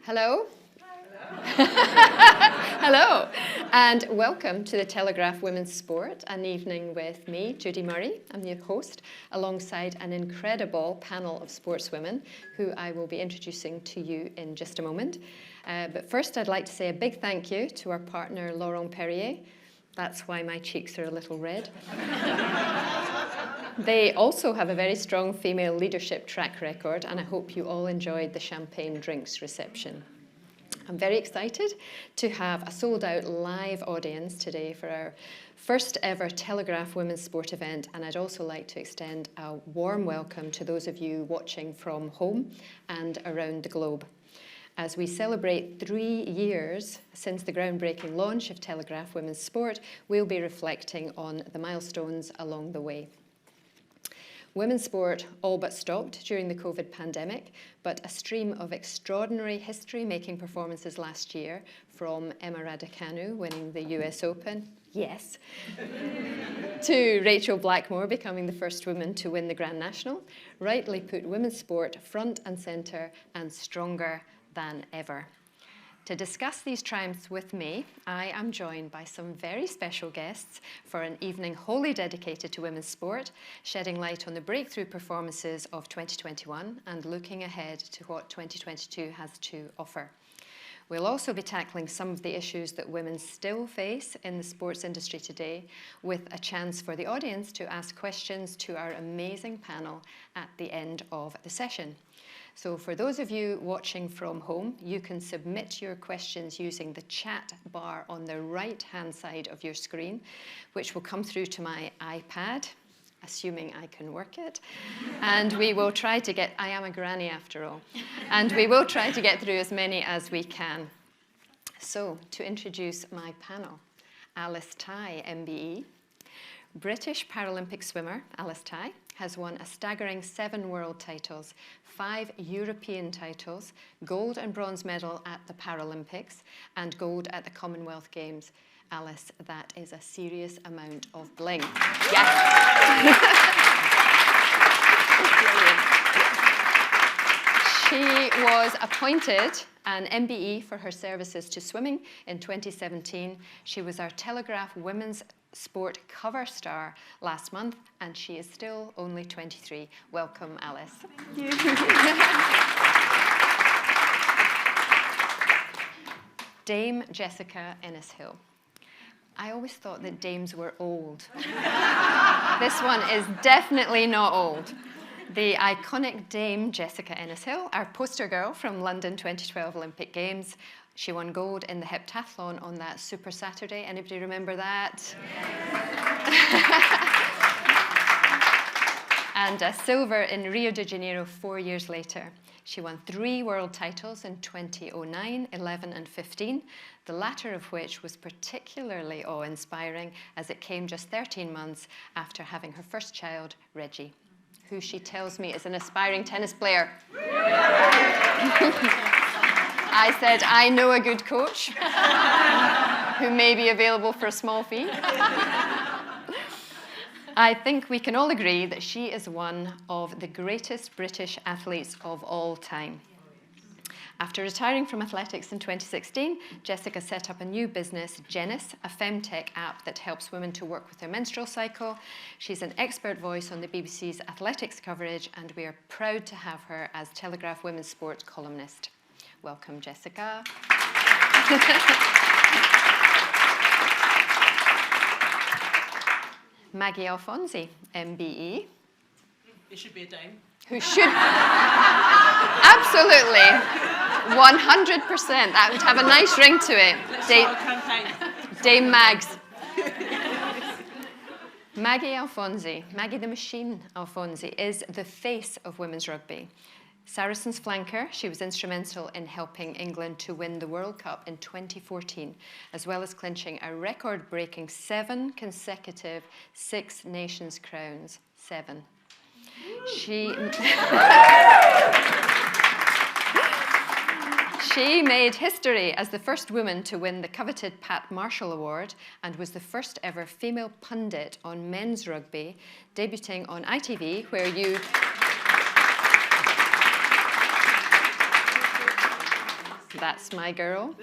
Hello. Hello, and welcome to the Telegraph Women's Sport, an evening with me, Judy Murray. I'm the host, alongside an incredible panel of sportswomen who I will be introducing to you in just a moment. But first, I'd like to say a big thank you to our partner, Laurent Perrier. That's why my cheeks are a little red. They also have a very strong female leadership track record, and I hope you all enjoyed the champagne drinks reception. I'm very excited to have a sold-out live audience today for our first ever Telegraph Women's Sport event, and I'd also like to extend a warm welcome to those of you watching from home and around the globe. As we celebrate 3 years since the groundbreaking launch of Telegraph Women's Sport, we'll be reflecting on the milestones along the way. Women's sport all but stopped during the COVID pandemic, but a stream of extraordinary history-making performances last year, from Emma Raducanu winning the US Open, yes, to Rachel Blackmore becoming the first woman to win the Grand National, rightly put women's sport front and centre and stronger than ever. To discuss these triumphs with me, I am joined by some very special guests for an evening wholly dedicated to women's sport, shedding light on the breakthrough performances of 2021 and looking ahead to what 2022 has to offer. We'll also be tackling some of the issues that women still face in the sports industry today, with a chance for the audience to ask questions to our amazing panel at the end of the session. So for those of you watching from home, you can submit your questions using the chat bar on the right-hand side of your screen, which will come through to my iPad, assuming I can work it. And we will try to get, I am a granny after all, and we will try to get through as many as we can. So to introduce my panel, Alice Tighe, MBE. British Paralympic swimmer Alice Tighe has won a staggering 7 world titles, 5 European titles, gold and bronze medal at the Paralympics, and gold at the Commonwealth Games. Alice, that is a serious amount of bling. Yes. She was appointed an MBE for her services to swimming in 2017. She was our Telegraph Women's Sport cover star last month, and she is still only 23. Welcome, Alice. Thank you. Dame Jessica Ennis-Hill. I always thought that dames were old. This one is definitely not old. The iconic Dame Jessica Ennis-Hill, our poster girl from London 2012 Olympic Games. She won gold in the heptathlon on that Super Saturday. Anybody remember that? And a silver in Rio de Janeiro 4 years later. She won 3 world titles in 2009, 11 and 15, the latter of which was particularly awe-inspiring as it came just 13 months after having her first child, Reggie, who she tells me is an aspiring tennis player. I said, I know a good coach who may be available for a small fee. I think we can all agree that she is one of the greatest British athletes of all time. After retiring from athletics in 2016, Jessica set up a new business, Ennis, a femtech app that helps women to work with their menstrual cycle. She's an expert voice on the BBC's athletics coverage, and we are proud to have her as Telegraph Women's Sport columnist. Welcome, Jessica. Maggie Alfonsi, MBE. It should be a dame. Who should, absolutely, 100%. That would have a nice ring to it. Let's start a campaign. Dame Mags. Maggie Alfonsi, Maggie the Machine Alfonsi, is the face of women's rugby. Saracens flanker, she was instrumental in helping England to win the World Cup in 2014, as well as clinching a record-breaking 7 consecutive Six Nations crowns. 7. She made history as the first woman to win the coveted Pat Marshall Award and was the first ever female pundit on men's rugby, debuting on ITV, where you... That's my girl.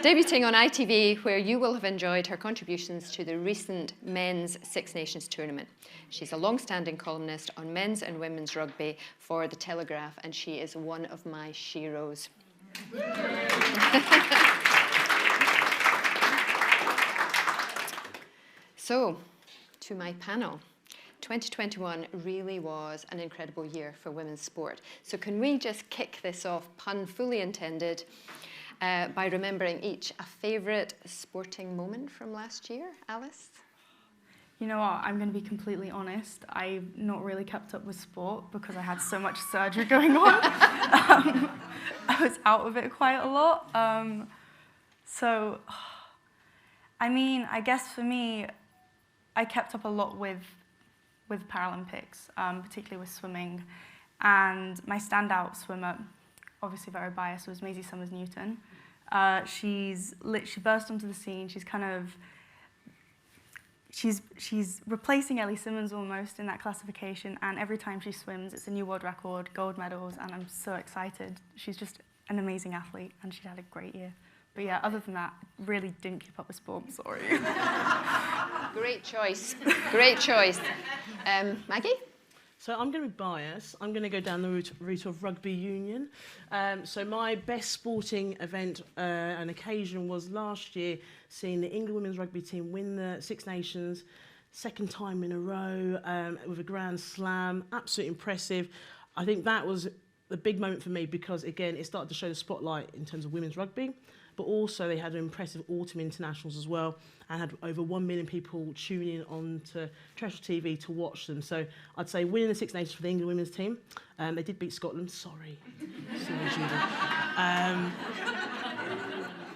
Debuting on ITV, where you will have enjoyed her contributions to the recent Men's Six Nations tournament. She's a long-standing columnist on men's and women's rugby for the Telegraph, and she is one of my sheroes. So, to my panel. 2021 really was an incredible year for women's sport. So can we just kick this off, pun fully intended, by remembering each a favourite sporting moment from last year? Alice? You know what, I'm going to be completely honest. I've not really kept up with sport because I had so much surgery going on. I was out of it quite a lot. I guess for me, I kept up a lot with Paralympics, particularly with swimming. And my standout swimmer, obviously very biased, was Maisie Summers-Newton. She burst onto the scene. She's replacing Ellie Simmonds almost in that classification, and every time she swims, it's a new world record, gold medals, and I'm so excited. She's just an amazing athlete, and she had a great year. But yeah, other than that, really didn't keep up with sport, I'm sorry. Great choice, great choice. Maggie? So I'm going to be biased. I'm going to go down the route of rugby union. So my best sporting event and occasion was last year, seeing the England women's rugby team win the Six Nations, second time in a row with a grand slam. Absolutely impressive. I think that was the big moment for me because, again, it started to show the spotlight in terms of women's rugby. But also they had impressive autumn internationals as well and had over 1 million people tuning in on to terrestrial TV to watch them. So I'd say winning the Six Nations for the England women's team. They did beat Scotland, sorry. Sorry, Judy.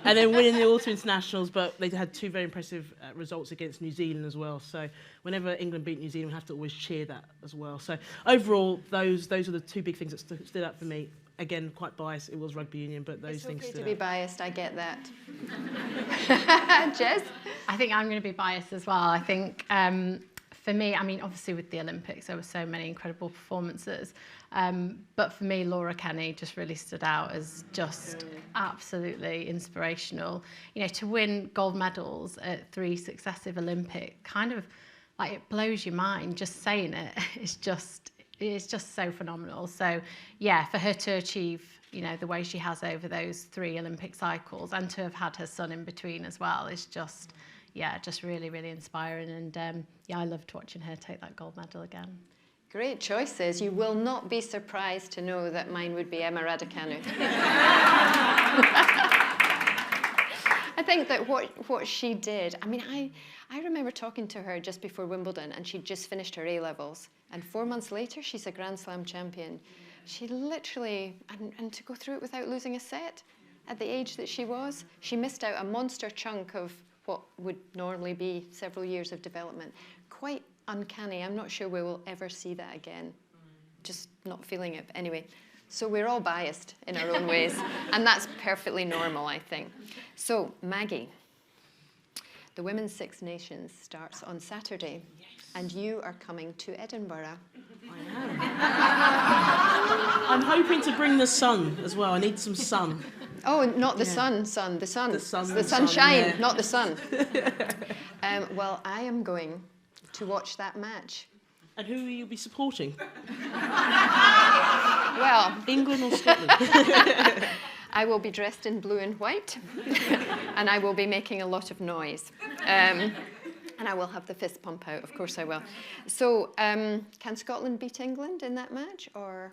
And then winning the autumn internationals, but they had two very impressive results against New Zealand as well. So whenever England beat New Zealand, we have to always cheer that as well. So overall, those are the two big things that stood out for me. Again, quite biased, it was rugby union, but those things stood out. It's okay to be biased, I get that. Jez? I think I'm going to be biased as well. I think for me, obviously with the Olympics, there were so many incredible performances. But for me, Laura Kenny just really stood out as just absolutely inspirational. You know, to win gold medals at 3 successive Olympic, kind of like it blows your mind. Just saying it, it's just so phenomenal. So yeah, for her to achieve, you know, the way she has over those 3 Olympic cycles and to have had her son in between as well is just really, really inspiring. And I loved watching her take that gold medal again. Great choices. You will not be surprised to know that mine would be Emma Raducanu. I think that what she did, I remember talking to her just before Wimbledon and she'd just finished her A-levels and 4 months later she's a Grand Slam champion. She literally, and to go through it without losing a set at the age that she was, she missed out a monster chunk of what would normally be several years of development. Quite uncanny. I'm not sure we will ever see that again. Just not feeling it. Anyway, so we're all biased in our own ways, and that's perfectly normal, I think. So, Maggie, the Women's Six Nations starts on Saturday, and you are coming to Edinburgh. I am. I'm hoping to bring the sun as well. I need some sun. Oh, not the sun, the sun. The sunshine, not the sun. Well, I am going to watch that match. And who will you be supporting? Well, England or Scotland? I will be dressed in blue and white, and I will be making a lot of noise. And I will have the fist pump out, of course I will. So, can Scotland beat England in that match, or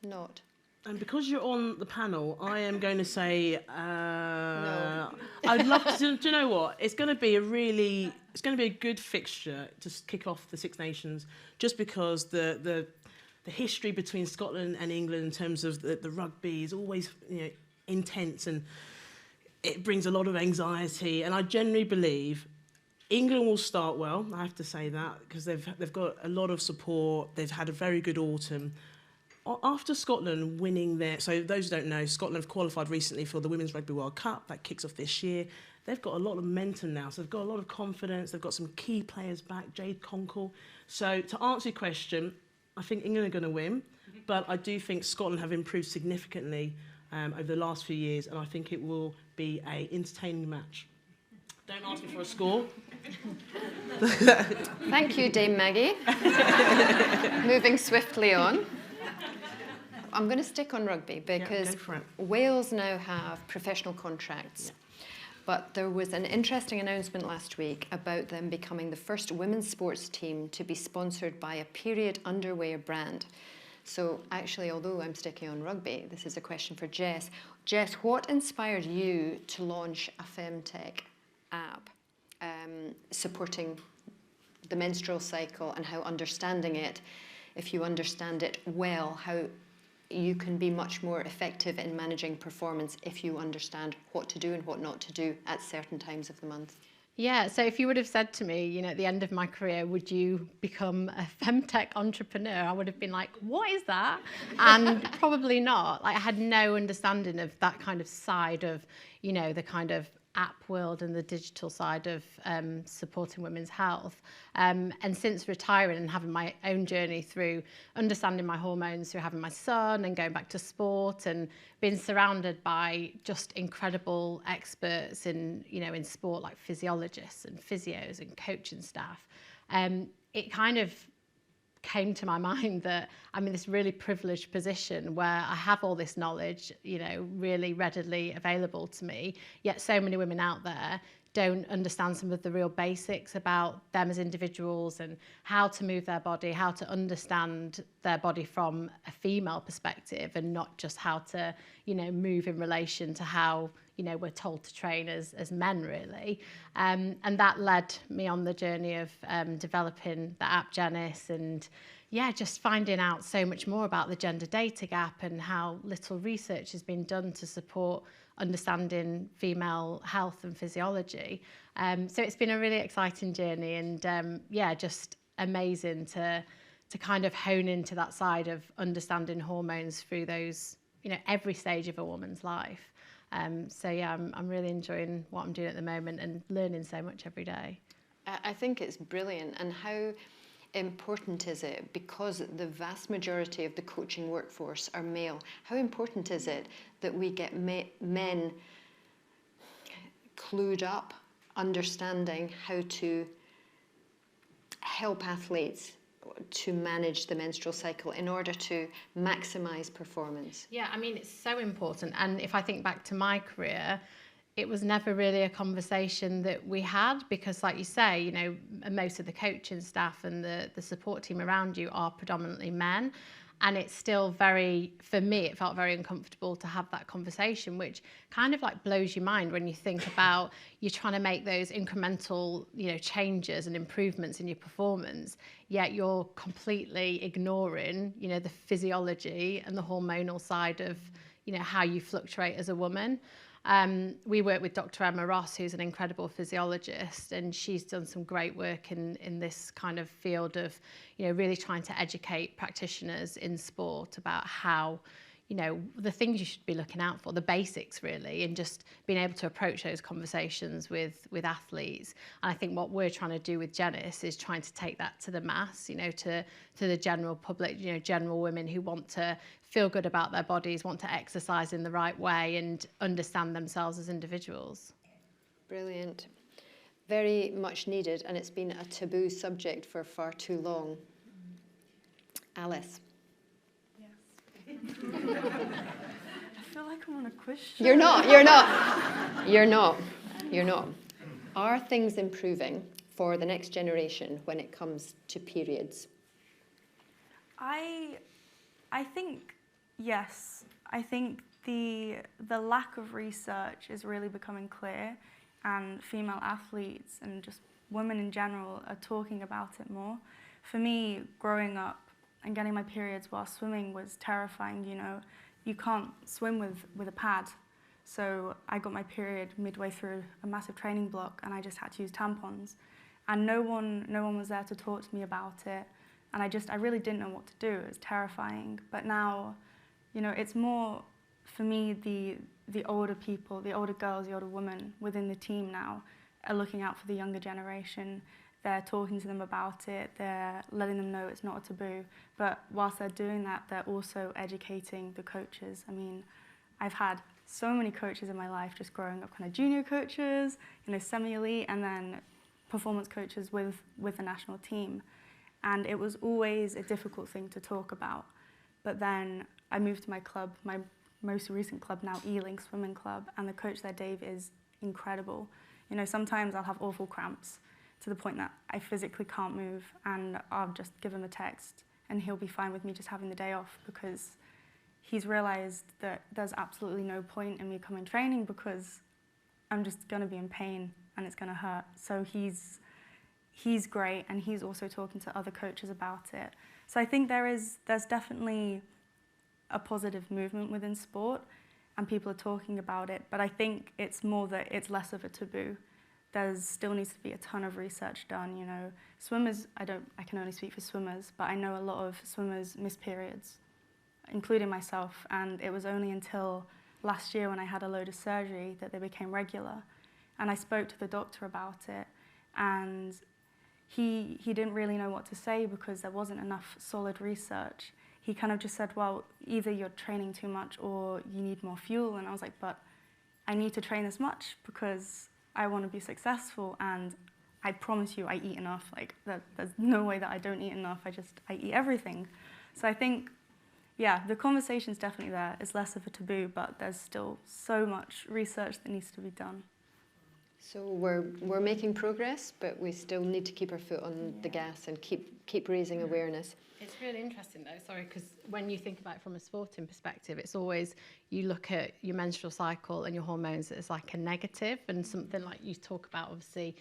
not? And because you're on the panel, I am going to say, No. I'd love to, do you know what? It's going to be a good fixture to kick off the Six Nations, just because the history between Scotland and England in terms of the rugby is always, you know, intense, and it brings a lot of anxiety. And I generally believe England will start well, I have to say that, because they've got a lot of support. They've had a very good autumn. After Scotland winning so those who don't know, Scotland have qualified recently for the Women's Rugby World Cup. That kicks off this year. They've got a lot of momentum now, so they've got a lot of confidence. They've got some key players back, Jade Conkle. So to answer your question, I think England are going to win, but I do think Scotland have improved significantly over the last few years, and I think it will be an entertaining match. Don't ask me for a score. Thank you, Dame Maggie. Moving swiftly on. I'm going to stick on rugby because Wales now have professional contracts. Yeah. But there was an interesting announcement last week about them becoming the first women's sports team to be sponsored by a period underwear brand. So actually, although I'm sticking on rugby, this is a question for Jess. Jess, what inspired you to launch a femtech app supporting the menstrual cycle and how understanding it, if you understand it well, how you can be much more effective in managing performance if you understand what to do and what not to do at certain times of the month? Yeah, so if you would have said to me, at the end of my career, would you become a femtech entrepreneur? I would have been like, what is that? And probably not. Like, I had no understanding of that kind of side of, the kind of app world and the digital side of supporting women's health. And since retiring and having my own journey through understanding my hormones through having my son and going back to sport and being surrounded by just incredible experts in sport, like physiologists and physios and coaching staff, it kind of came to my mind that I'm in this really privileged position where I have all this knowledge, really readily available to me, yet so many women out there don't understand some of the real basics about them as individuals and how to move their body, how to understand their body from a female perspective and not just how to, move in relation to how, we're told to train as men, really. And that led me on the journey of developing the app Janice and, just finding out so much more about the gender data gap and how little research has been done to support understanding female health and physiology. So it's been a really exciting journey and, just amazing to kind of hone into that side of understanding hormones through those, every stage of a woman's life. I'm really enjoying what I'm doing at the moment and learning so much every day. I think it's brilliant. And how important is it, because the vast majority of the coaching workforce are male, how important is it that we get men clued up, understanding how to help athletes to manage the menstrual cycle in order to maximise performance? Yeah, I mean, it's so important. And if I think back to my career, it was never really a conversation that we had because, like you say, most of the coaching staff and the support team around you are predominantly men. And it's still for me, it felt very uncomfortable to have that conversation, which kind of like blows your mind when you think about you're trying to make those incremental, changes and improvements in your performance, yet you're completely ignoring, the physiology and the hormonal side of, how you fluctuate as a woman. We work with Dr. Emma Ross, who's an incredible physiologist, and she's done some great work in this kind of field of, really trying to educate practitioners in sport about how, the things you should be looking out for, the basics really, and just being able to approach those conversations with athletes. And I think what we're trying to do with Janice is trying to take that to the mass, to the general public, general women who want to feel good about their bodies, want to exercise in the right way and understand themselves as individuals. Brilliant. Very much needed, and it's been a taboo subject for far too long. Alice. Yes. I feel like I'm on a quiz show. You're not. Are things improving for the next generation when it comes to periods? I think yes. I think the lack of research is really becoming clear, and female athletes and just women in general are talking about it more. For me, growing up and getting my periods while swimming was terrifying. You can't swim with a pad. So I got my period midway through a massive training block and I just had to use tampons. And no one was there to talk to me about it. And I really didn't know what to do. It was terrifying. But now, it's more, for me, the older people, the older girls, the older women within the team now are looking out for the younger generation. They're talking to them about it. They're letting them know it's not a taboo. But whilst they're doing that, they're also educating the coaches. I mean, I've had so many coaches in my life, just growing up, kind of junior coaches, semi-elite, and then performance coaches with the national team. And it was always a difficult thing to talk about. But then I moved to my club, my most recent club now, Ealing Swimming Club, and the coach there, Dave, is incredible. Sometimes I'll have awful cramps to the point that I physically can't move, and I'll just give him a text and he'll be fine with me just having the day off, because he's realized that there's absolutely no point in me coming training because I'm just going to be in pain and it's going to hurt. So he's great, and he's also talking to other coaches about it. So I think there's definitely a positive movement within sport, and people are talking about it, but I think it's more that it's less of a taboo. There still needs to be a ton of research done. Swimmers, I can only speak for swimmers, but I know a lot of swimmers miss periods, including myself, and it was only until last year when I had a load of surgery that they became regular. And I spoke to the doctor about it, and he didn't really know what to say because there wasn't enough solid research. He kind of just said, well, either you're training too much or you need more fuel. And I was like, but I need to train this much because I want to be successful, and I promise you I eat enough. There's no way that I don't eat enough. I eat everything. So I think, yeah, the conversation's definitely there. It's less of a taboo, but there's still so much research that needs to be done. So we're making progress, but we still need to keep our foot on the gas and keep raising awareness. It's really interesting though, sorry, because when you think about it from a sporting perspective, it's always, you look at your menstrual cycle and your hormones as like a negative, and something like you talk about, obviously,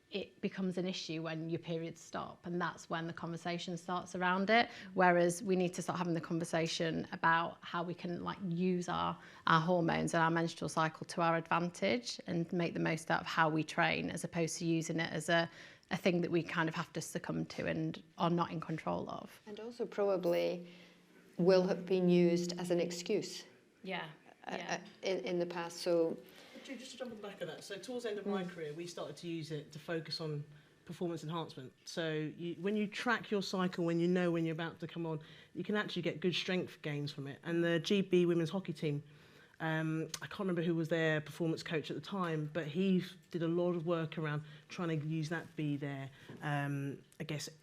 it becomes an issue when your periods stop, and that's when the conversation starts around it. Whereas we need to start having the conversation about how we can use our hormones and our menstrual cycle to our advantage and make the most out of how we train, as opposed to using it as a thing that we kind of have to succumb to and are not in control of. And also probably will have been used as an excuse. Yeah. In the past. So just to jump on the back of that, so towards the end of my career, we started to use it to focus on performance enhancement. So when you track your cycle, when you know when you're about to come on, you can actually get good strength gains from it. And the GB women's hockey team, I can't remember who was their performance coach at the time, but he did a lot of work around trying to use that be their,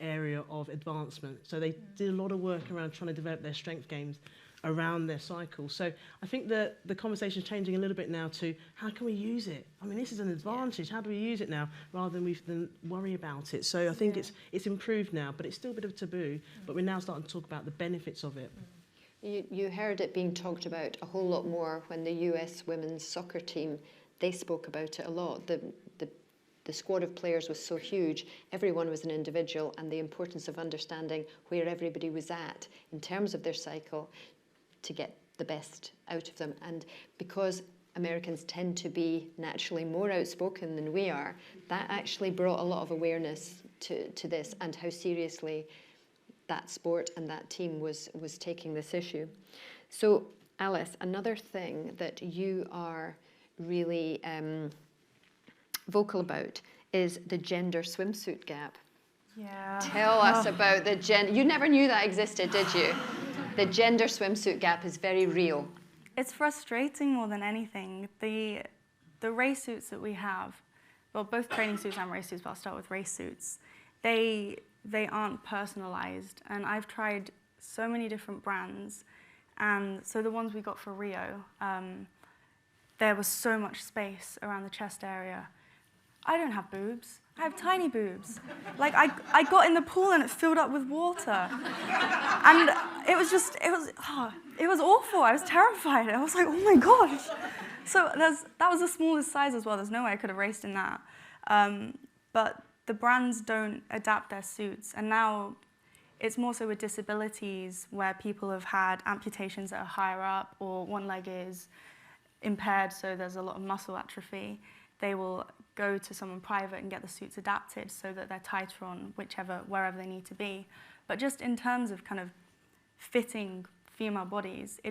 area of advancement. So they did a lot of work around trying to develop their strength gains around their cycle. So I think that the conversation is changing a little bit now to how can we use it? I mean, this is an advantage. How do we use it now rather than worry about it? So I think it's improved now, but it's still a bit of a taboo, but we're now starting to talk about the benefits of it. You heard it being talked about a whole lot more when the US women's soccer team, they spoke about it a lot. The squad of players was so huge, everyone was an individual, and the importance of understanding where everybody was at in terms of their cycle to get the best out of them. And because Americans tend to be naturally more outspoken than we are, that actually brought a lot of awareness to this and how seriously that sport and that team was taking this issue. So Alice, another thing that you are really vocal about is the gender swimsuit gap. Yeah. Tell us about the gender. You never knew that existed, did you? The gender swimsuit gap is very real. It's frustrating more than anything. The race suits that we have, well, both training suits and race suits, but I'll start with race suits, they aren't personalized. And I've tried so many different brands. And so the ones we got for Rio, there was so much space around the chest area. I don't have boobs. I have tiny boobs. I got in the pool and it filled up with water. And it was awful. I was terrified. I was like, oh my gosh. So that was the smallest size as well. There's no way I could have raced in that. But the brands don't adapt their suits. And now it's more so with disabilities where people have had amputations that are higher up or one leg is impaired, so there's a lot of muscle atrophy. They will go to someone private and get the suits adapted so that they're tighter on wherever they need to be. But just in terms of kind of fitting female bodies, they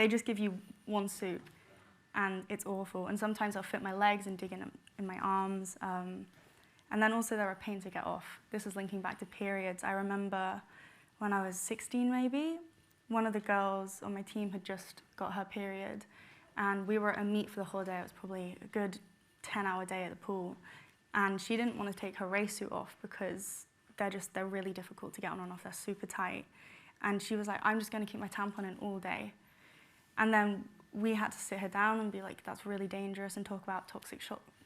just give you one suit and it's awful. And sometimes I'll fit my legs and dig in my arms. And then also they're a pain to get off. This is linking back to periods. I remember when I was 16 maybe, one of the girls on my team had just got her period, and we were at a meet for the whole day. It was probably a good 10-hour day at the pool, and she didn't want to take her race suit off because they're really difficult to get on and off. They're super tight, and she was like, I'm just going to keep my tampon in all day. And then we had to sit her down and be like, that's really dangerous, and talk about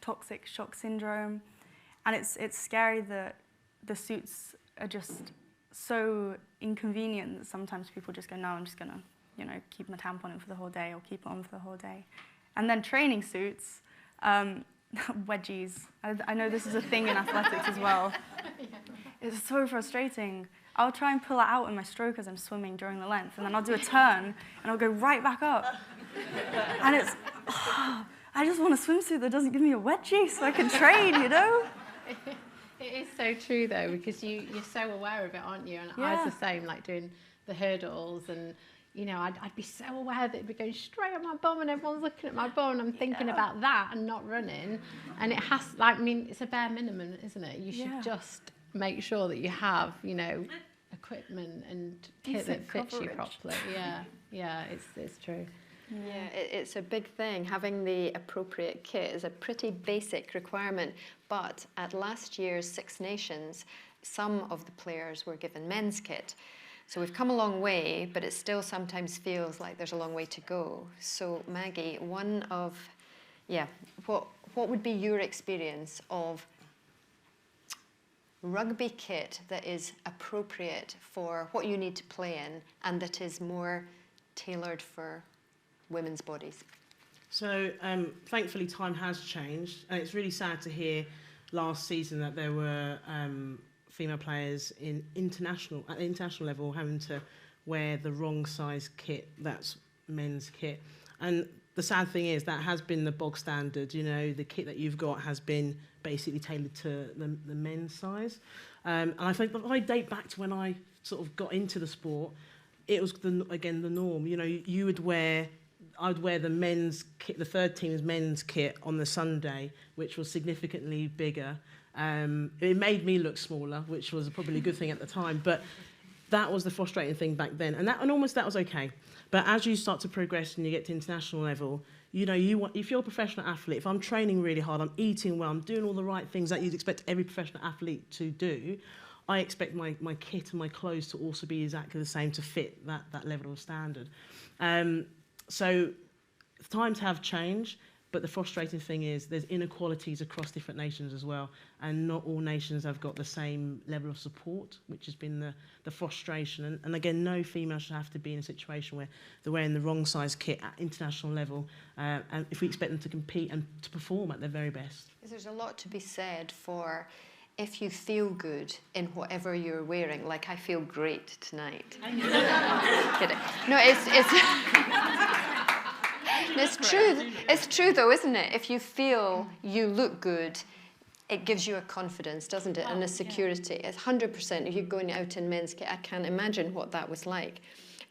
toxic shock syndrome. And it's scary that the suits are just so inconvenient that sometimes people just go, no, I'm just gonna, keep my tampon in for the whole day, or keep it on for the whole day. And then training suits, wedgies. I know this is a thing in athletics as well. It's so frustrating. I'll try and pull it out in my stroke as I'm swimming during the length, and then I'll do a turn, and I'll go right back up. And I just want a swimsuit that doesn't give me a wedgie so I can train, It is so true though, because you're so aware of it, aren't you? And Yeah. I was the same, like doing the hurdles, and I'd be so aware that it'd be going straight on my bum, and everyone's looking at my bum, and I'm thinking about that and not running. And it has, it's a bare minimum, isn't it? You should just make sure that you have, equipment and kit that fits you properly. Yeah, it's true. Yeah, it's a big thing. Having the appropriate kit is a pretty basic requirement. But at last year's Six Nations, some of the players were given men's kit. So we've come a long way, but it still sometimes feels like there's a long way to go. So Maggie, what would be your experience of rugby kit that is appropriate for what you need to play in and that is more tailored for women's bodies? So thankfully time has changed, and it's really sad to hear last season that there were female players at the international level having to wear the wrong size kit, that's men's kit. And the sad thing is that has been the bog standard, the kit that you've got has been basically tailored to the men's size. And I think if I date back to when I sort of got into the sport, it was the norm. I'd wear the men's kit, the third team's men's kit on the Sunday, which was significantly bigger. It made me look smaller, which was probably a good thing at the time, but that was the frustrating thing back then. And that was okay. But as you start to progress and you get to international level, if you're a professional athlete, if I'm training really hard, I'm eating well, I'm doing all the right things that you'd expect every professional athlete to do, I expect my kit and my clothes to also be exactly the same to fit that level of standard. So times have changed, but the frustrating thing is there's inequalities across different nations as well, and not all nations have got the same level of support, which has been the frustration. And again, no female should have to be in a situation where they're wearing the wrong size kit at international level, and if we expect them to compete and to perform at their very best. There's a lot to be said for if you feel good in whatever you're wearing, like I feel great tonight. Kidding. No, it's true. It's true though, isn't it? If you feel you look good, it gives you a confidence, doesn't it? And a security. It's 100%. If you're going out in men's kit, I can't imagine what that was like.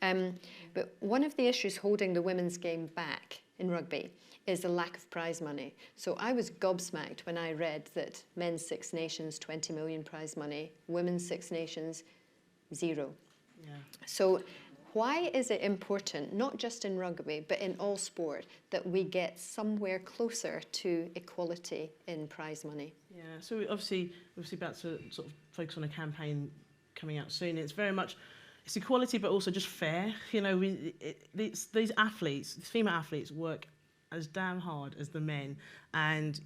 But one of the issues holding the women's game back in rugby is the lack of prize money. So I was gobsmacked when I read that men's Six Nations, 20 million prize money, women's Six Nations, 0. Yeah. So why is it important, not just in rugby, but in all sport, that we get somewhere closer to equality in prize money? Yeah, so we're obviously about to sort of focus on a campaign coming out soon. It's very much, it's equality, but also just fair. These athletes, these female athletes, work as damn hard as the men, and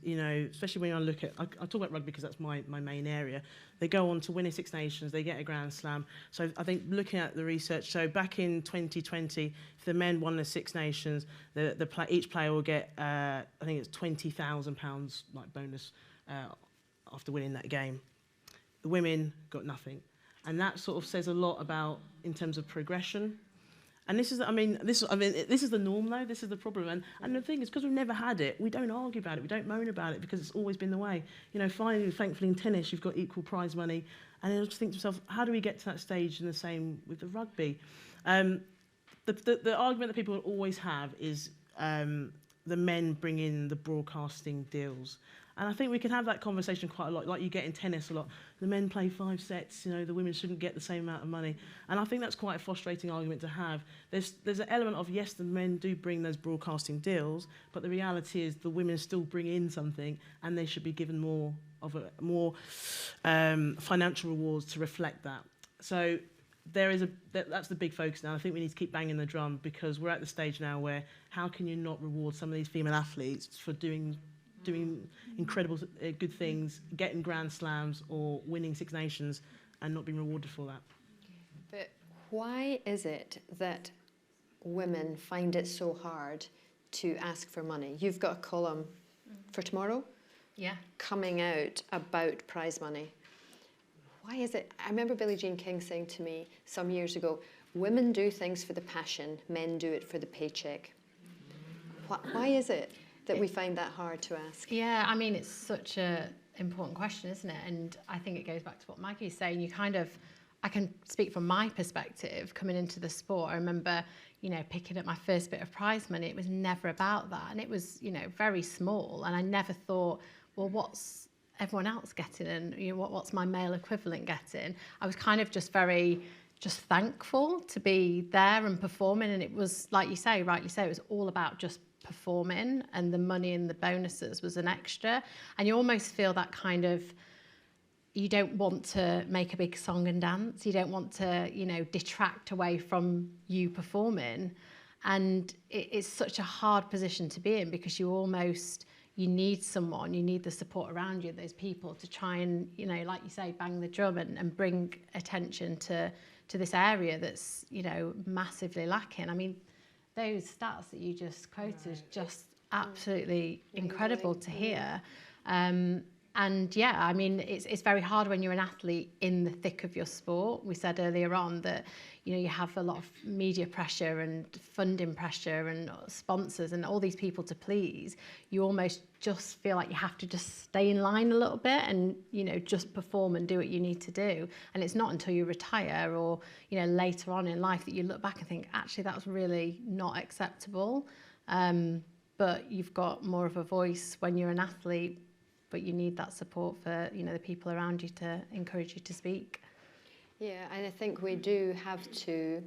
especially when I look at, I talk about rugby because that's my main area. They go on to win a Six Nations, they get a Grand Slam. So I think looking at the research, so back in 2020, if the men won the Six Nations, each player will get I think it's £20,000 like bonus after winning that game. The women got nothing, and that sort of says a lot about in terms of progression. And this is the norm, though. This is the problem. And the thing is, because we've never had it, we don't argue about it. We don't moan about it because it's always been the way. Finally, thankfully, in tennis, you've got equal prize money. And I just think to myself, how do we get to that stage? And the same with the rugby. The argument that people will always have is the men bring in the broadcasting deals. And I think we can have that conversation quite a lot, like you get in tennis a lot. The men play 5 sets, you know, the women shouldn't get the same amount of money. And I think that's quite a frustrating argument to have. There's an element of, yes, the men do bring those broadcasting deals, but the reality is the women still bring in something, and they should be given more financial rewards to reflect that. So that's the big focus now. I think we need to keep banging the drum, because we're at the stage now where how can you not reward some of these female athletes for doing incredible good things, getting Grand Slams or winning Six Nations, and not being rewarded for that. But why is it that women find it so hard to ask for money? You've got a column for tomorrow coming out about prize money. Why is it? I remember Billie Jean King saying to me some years ago, women do things for the passion, men do it for the paycheck. Why is it that we find that hard to ask? Yeah, I mean, it's such an important question, isn't it? And I think it goes back to what Maggie's saying. I can speak from my perspective coming into the sport. I remember, you know, picking up my first bit of prize money. It was never about that. And it was, you know, very small. And I never thought, well, what's everyone else getting? And, you know, what's my male equivalent getting? I was kind of just thankful to be there and performing. And it was, like you say, rightly so, it was all about just performing, and the money and the bonuses was an extra. And you almost feel that kind of, you don't want to make a big song and dance. You don't want to, you know, detract away from you performing. And it's such a hard position to be in, because you need someone, you need the support around you, those people, to try and, you know, like you say, bang the drum and bring attention to this area that's, you know, massively lacking. I mean, those stats that you just quoted is just absolutely incredible to hear. And yeah, I mean, it's very hard when you're an athlete in the thick of your sport. We said earlier on that, you know, you have a lot of media pressure and funding pressure and sponsors and all these people to please. You almost just feel like you have to just stay in line a little bit and, you know, just perform and do what you need to do. And it's not until you retire or, you know, later on in life that you look back and think, actually, that was really not acceptable. But you've got more of a voice when you're an athlete, but you need that support for, you know, the people around you to encourage you to speak. Yeah, and I think we do have to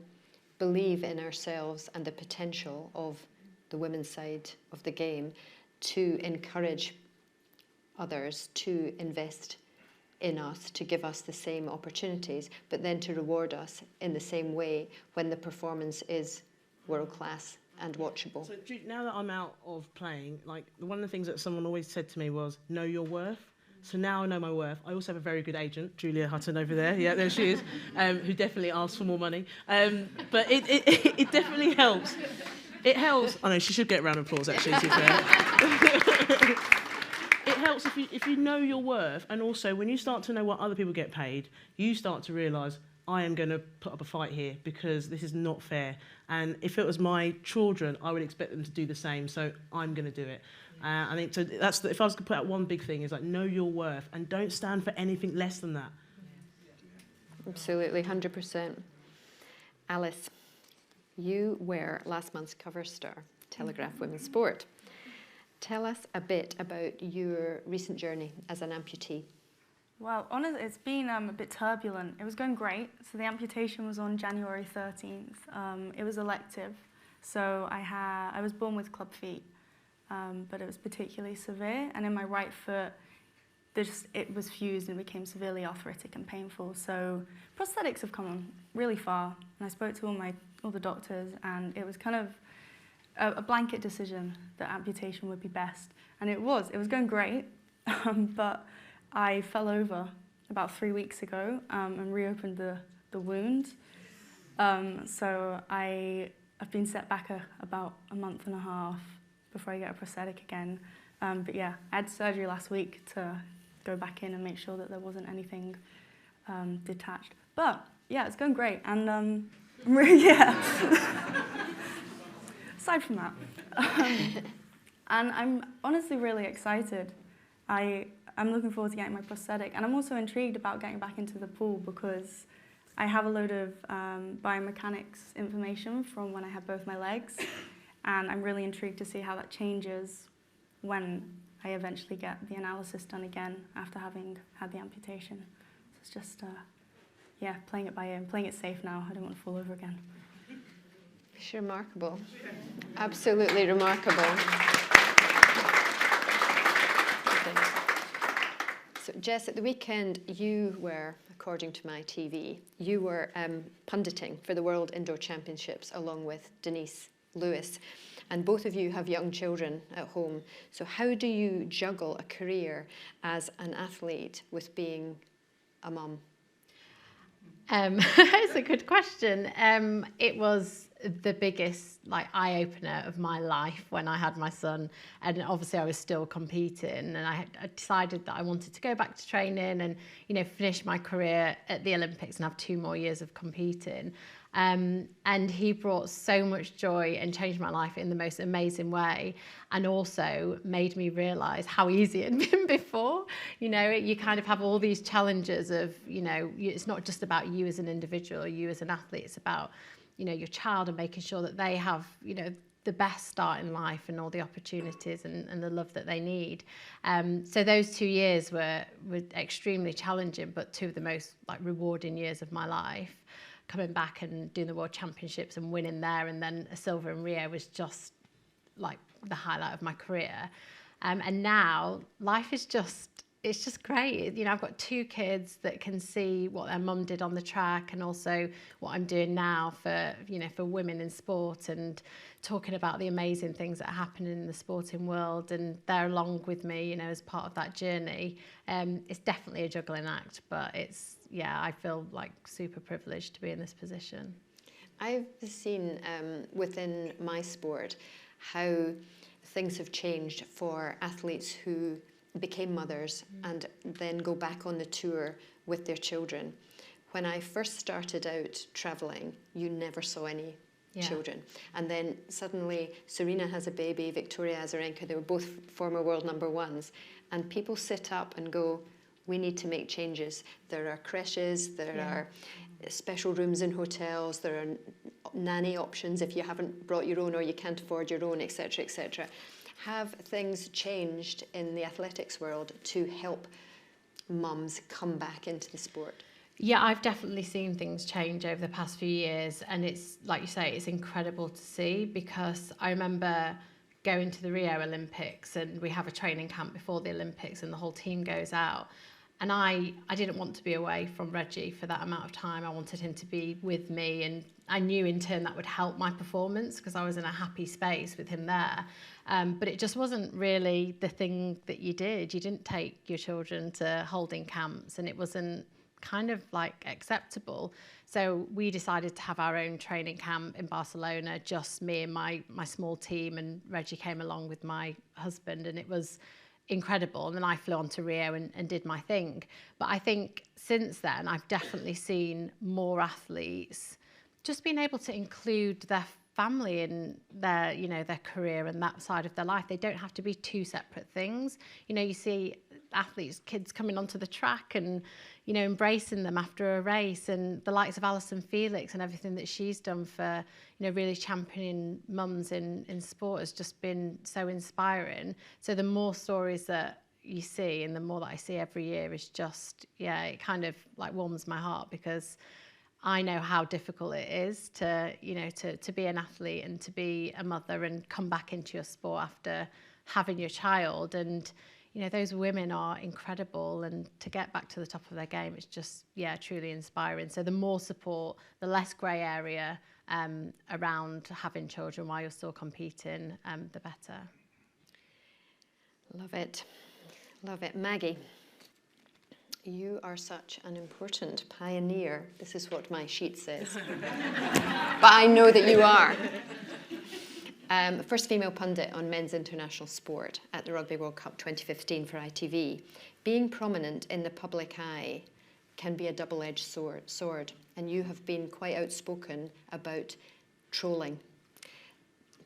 believe in ourselves and the potential of the women's side of the game to encourage others to invest in us, to give us the same opportunities, but then to reward us in the same way when the performance is world class and watchable. So now that I'm out of playing, like, one of the things that someone always said to me was, know your worth. So now I know my worth. I also have a very good agent, Julia Hutton over there. Yeah, there she is, who definitely asks for more money. But it definitely helps. It helps. I know, she should get a round of applause, actually, to be fair. It helps if you know your worth, and also when you start to know what other people get paid, you start to realise, I am going to put up a fight here because this is not fair. And if it was my children, I would expect them to do the same, so I'm going to do it. I think so. If I was to put out one big thing, is like, know your worth and don't stand for anything less than that. Absolutely, 100%. Alice, you were last month's cover star, Telegraph Women's Sport. Tell us a bit about your recent journey as an amputee. Well, honestly, it's been a bit turbulent. It was going great. So the amputation was on January 13th. It was elective. So I was born with club feet, but it was particularly severe. And in my right foot, it was fused and became severely arthritic and painful. So prosthetics have come really far. And I spoke to all the doctors, and it was kind of a blanket decision that amputation would be best. And it was going great, but I fell over about 3 weeks ago and reopened the wound. So I've been set back about a month and a half before I get a prosthetic again. But yeah, I had surgery last week to go back in and make sure that there wasn't anything detached. But yeah, it's going great. And yeah. Aside from that. And I'm honestly really excited. I'm looking forward to getting my prosthetic, and I'm also intrigued about getting back into the pool because I have a load of biomechanics information from when I had both my legs, and I'm really intrigued to see how that changes when I eventually get the analysis done again after having had the amputation. So it's just, yeah, playing it by ear and playing it safe now. I don't want to fall over again. It's remarkable. Absolutely remarkable. So Jess, at the weekend you were, according to my TV, you were punditing for the World Indoor Championships along with Denise Lewis. And both of you have young children at home. So how do you juggle a career as an athlete with being a mum? It's a good question. It was the biggest eye-opener of my life when I had my son, and obviously I was still competing, and I decided that I wanted to go back to training and finish my career at the Olympics and have 2 more years of competing. And he brought so much joy and changed my life in the most amazing way, and also made me realise how easy it had been before. You kind of have all these challenges of, it's not just about you as an individual or you as an athlete, it's about, your child and making sure that they have, the best start in life and all the opportunities and the love that they need. So those 2 years were extremely challenging, but 2 of the most rewarding years of my life. Coming back and doing the World Championships and winning there, and then a silver in Rio was just the highlight of my career. And now life is it's just great. I've got 2 kids that can see what their mum did on the track, and also what I'm doing now for women in sport, and talking about the amazing things that are happening in the sporting world, and they're along with me, as part of that journey. It's definitely a juggling act, but I feel super privileged to be in this position. I've seen within my sport how things have changed for athletes who became mothers and then go back on the tour with their children. When I first started out travelling, you never saw any children. And then suddenly Serena has a baby, Victoria Azarenka, they were both former world number 1s. And people sit up and go, we need to make changes. There are creches, there are special rooms in hotels, there are nanny options if you haven't brought your own or you can't afford your own, etc., etc. Have things changed in the athletics world to help mums come back into the sport? Yeah, I've definitely seen things change over the past few years, and it's, like you say, it's incredible to see, because I remember going to the Rio Olympics and we have a training camp before the Olympics and the whole team goes out. And I didn't want to be away from Reggie for that amount of time. I wanted him to be with me, and I knew in turn that would help my performance because I was in a happy space with him there. But it just wasn't really the thing that you did. You didn't take your children to holding camps, and it wasn't kind of acceptable. So we decided to have our own training camp in Barcelona, just me and my small team, and Reggie came along with my husband, and it was incredible. And then I flew on to Rio and did my thing. But I think since then, I've definitely seen more athletes just being able to include their family in their, their career and that side of their life. They don't have to be 2 separate things. You see athletes, kids coming onto the track and, embracing them after a race, and the likes of Alison Felix and everything that she's done for, really championing mums in sport has just been so inspiring. So the more stories that you see and the more that I see every year is just, it kind of warms my heart, because I know how difficult it is to, to be an athlete and to be a mother and come back into your sport after having your child. And, those women are incredible, and to get back to the top of their game, it's just, truly inspiring. So the more support, the less grey area around having children while you're still competing, the better. Love it. Love it. Maggie, you are such an important pioneer. This is what my sheet says. But I know that you are. First female pundit on men's international sport at the Rugby World Cup 2015 for ITV. Being prominent in the public eye can be a double-edged sword, and you have been quite outspoken about trolling.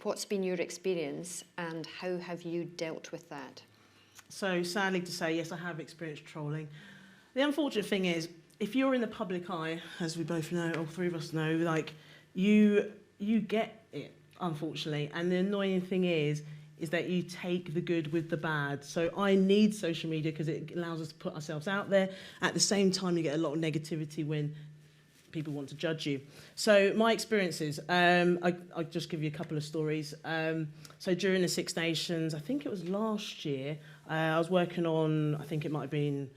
What's been your experience, and how have you dealt with that? So sadly to say, yes, I have experienced trolling. The unfortunate thing is, if you're in the public eye, as we both know, all 3 of us know, you get it, unfortunately. And the annoying thing is, is that you take the good with the bad. So I need social media because it allows us to put ourselves out there. At the same time, you get a lot of negativity when people want to judge you. So my experiences, I'll just give you a couple of stories. So during the Six Nations, I think it was last year, I was working on, I think it might have been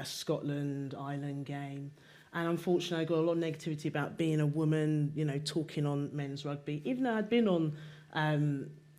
Scotland, Ireland game. And unfortunately, I got a lot of negativity about being a woman, you know, talking on men's rugby. Even though I'd been on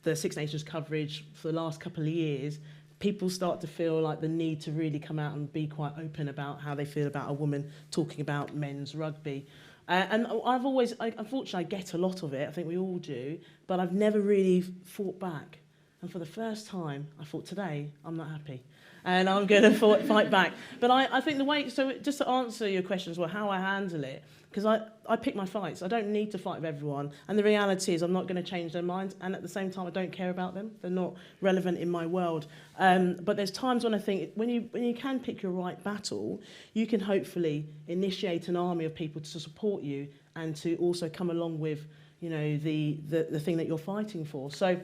the Six Nations coverage for the last couple of years, people start to feel like the need to really come out and be quite open about how they feel about a woman talking about men's rugby. And unfortunately, I get a lot of it. I think we all do. But I've never really fought back. And for the first time, I thought, today, I'm not happy. And I'm going to fight back. But I think the way, so just to answer your question as well, how I handle it, because I pick my fights. I don't need to fight with everyone. And the reality is I'm not going to change their minds. And at the same time, I don't care about them. They're not relevant in my world. But there's times when I think when you can pick your right battle, you can hopefully initiate an army of people to support you and to also come along with, you know, the thing that you're fighting for. So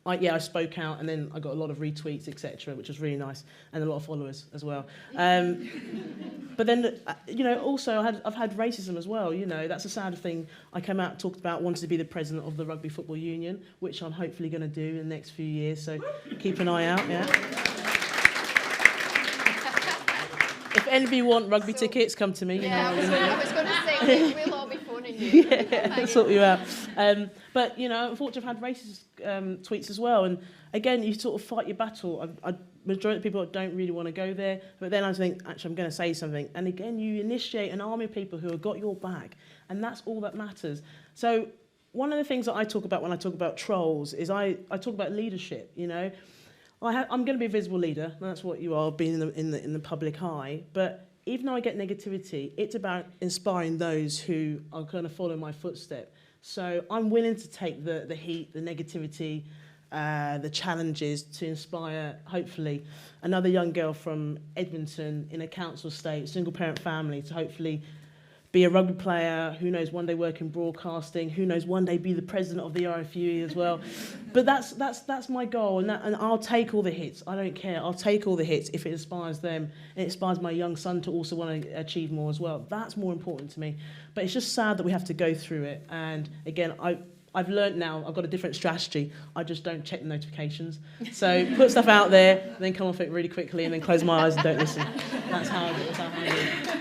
I spoke out, and then I got a lot of retweets, etc., which was really nice, and a lot of followers as well. But then, you know, also I've had racism as well. You know, that's a sad thing. I came out and talked about wanting to be the president of the Rugby Football Union, which I'm hopefully going to do in the next few years. So keep an eye out. Yeah. If anybody want rugby tickets, come to me. Yeah, I was going to say we'll all be phoning you. Yeah, sort you out. But you know, unfortunately, I've had racist tweets as well. And again, you sort of fight your battle. Majority of people don't really want to go there, but then I think, actually, I'm going to say something. And again, you initiate an army of people who have got your back, and that's all that matters. So one of the things that I talk about when I talk about trolls is I talk about leadership. You know, I'm going to be a visible leader. That's what you are, being in the public eye. But even though I get negativity, it's about inspiring those who are going to follow my footstep. So I'm willing to take the heat, the negativity, the challenges to inspire, hopefully, another young girl from Edmonton in a council estate, single-parent family, to hopefully be a rugby player, who knows, one day work in broadcasting, who knows, one day be the president of the RFUE as well. But that's my goal, and I'll take all the hits. I don't care. I'll take all the hits if it inspires them, and it inspires my young son to also want to achieve more as well. That's more important to me. But it's just sad that we have to go through it. And again, I've learned now, I've got a different strategy. I just don't check the notifications. So put stuff out there, then come off it really quickly, and then close my eyes and don't listen. That's how I do it.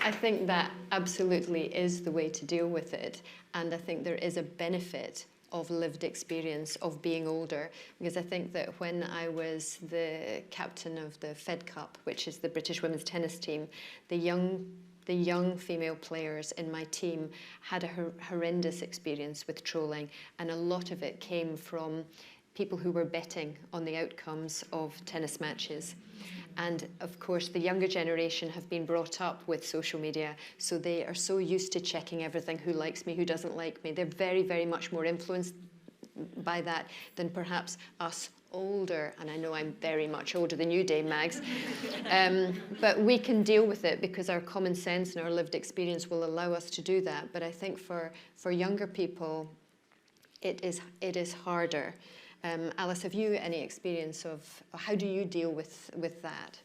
I think that absolutely is the way to deal with it, and I think there is a benefit of lived experience of being older, because I think that when I was the captain of the Fed Cup, which is the British women's tennis team, the young female players in my team had a horrendous experience with trolling, and a lot of it came from people who were betting on the outcomes of tennis matches. And of course, the younger generation have been brought up with social media, so they are so used to checking everything, who likes me, who doesn't like me. They're very, very much more influenced by that than perhaps us older, and I know I'm very much older than you, Dame Mags, but we can deal with it because our common sense and our lived experience will allow us to do that. But I think for younger people, it is harder. Alice, have you any experience of how do you deal with that?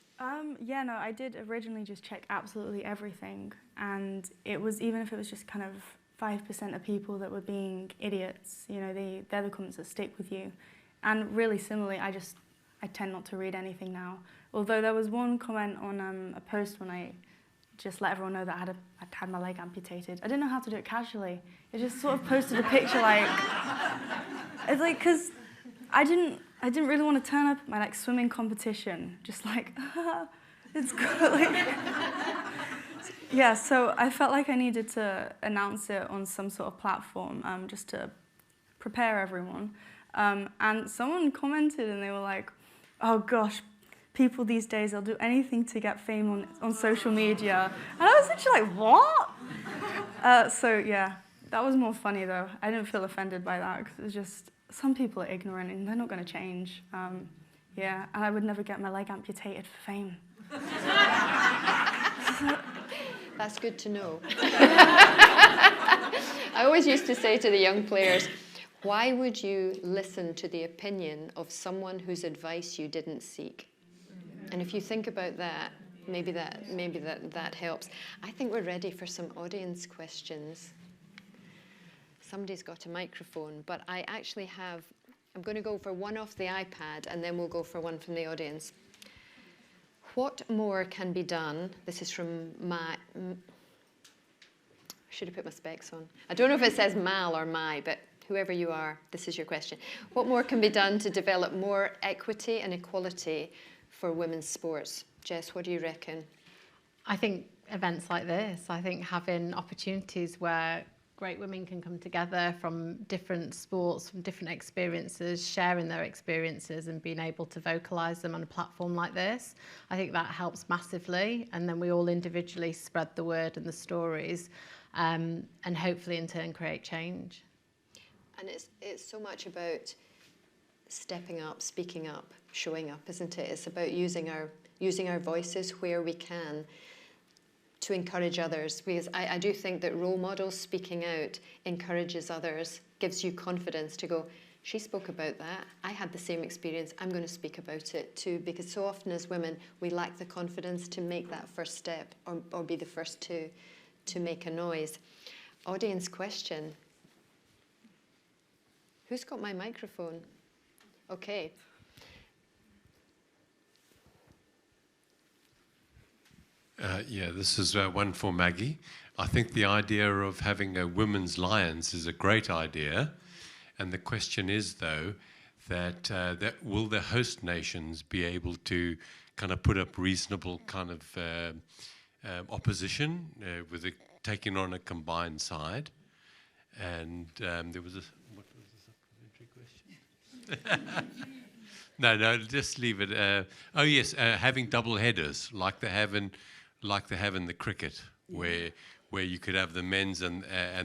Yeah, no, I did originally just check absolutely everything, and it was, even if it was just kind of 5% of people that were being idiots, you know, they're the comments that stick with you. And really similarly, I tend not to read anything now. Although there was one comment on a post when I just let everyone know that I'd had my leg amputated. I didn't know how to do it casually. It just sort of posted a picture like, it's like, because I didn't really want to turn up at my like swimming competition, just like, it's good. Like, yeah, so I felt like I needed to announce it on some sort of platform, just to prepare everyone. And someone commented and they were like, oh gosh, people these days, they'll do anything to get fame on social media. And I was literally like, what? So yeah, that was more funny though. I didn't feel offended by that because it's just, some people are ignorant and they're not going to change. Yeah, and I would never get my leg amputated for fame. That's good to know. I always used to say to the young players, why would you listen to the opinion of someone whose advice you didn't seek? And if you think about that, maybe that helps. I think we're ready for some audience questions. Somebody's got a microphone, but I actually have, I'm going to go for one off the iPad and then we'll go for one from the audience. What more can be done? This is from I should have put my specs on. I don't know if it says Mal or my, but whoever you are, this is your question. What more can be done to develop more equity and equality for women's sports? Jess, what do you reckon? I think events like this, I think having opportunities where great women can come together from different sports, from different experiences, sharing their experiences and being able to vocalise them on a platform like this. I think that helps massively, and then we all individually spread the word and the stories, and hopefully in turn create change. And it's so much about stepping up, speaking up, showing up, isn't it? It's about using our voices where we can to encourage others, because I do think that role models speaking out encourages others, gives you confidence to go, she spoke about that, I had the same experience, I'm going to speak about it too, because so often as women we lack the confidence to make that first step or be the first to make a noise. Audience question. Who's got my microphone? Okay. Yeah, this is one for Maggie. I think the idea of having a women's Lions is a great idea. And the question is, though, that will the host nations be able to kind of put up reasonable kind of opposition with taking on a combined side? And there was what was the supplementary question? No, just leave it. Oh yes, having double headers like they have in the cricket, where you could have the men's and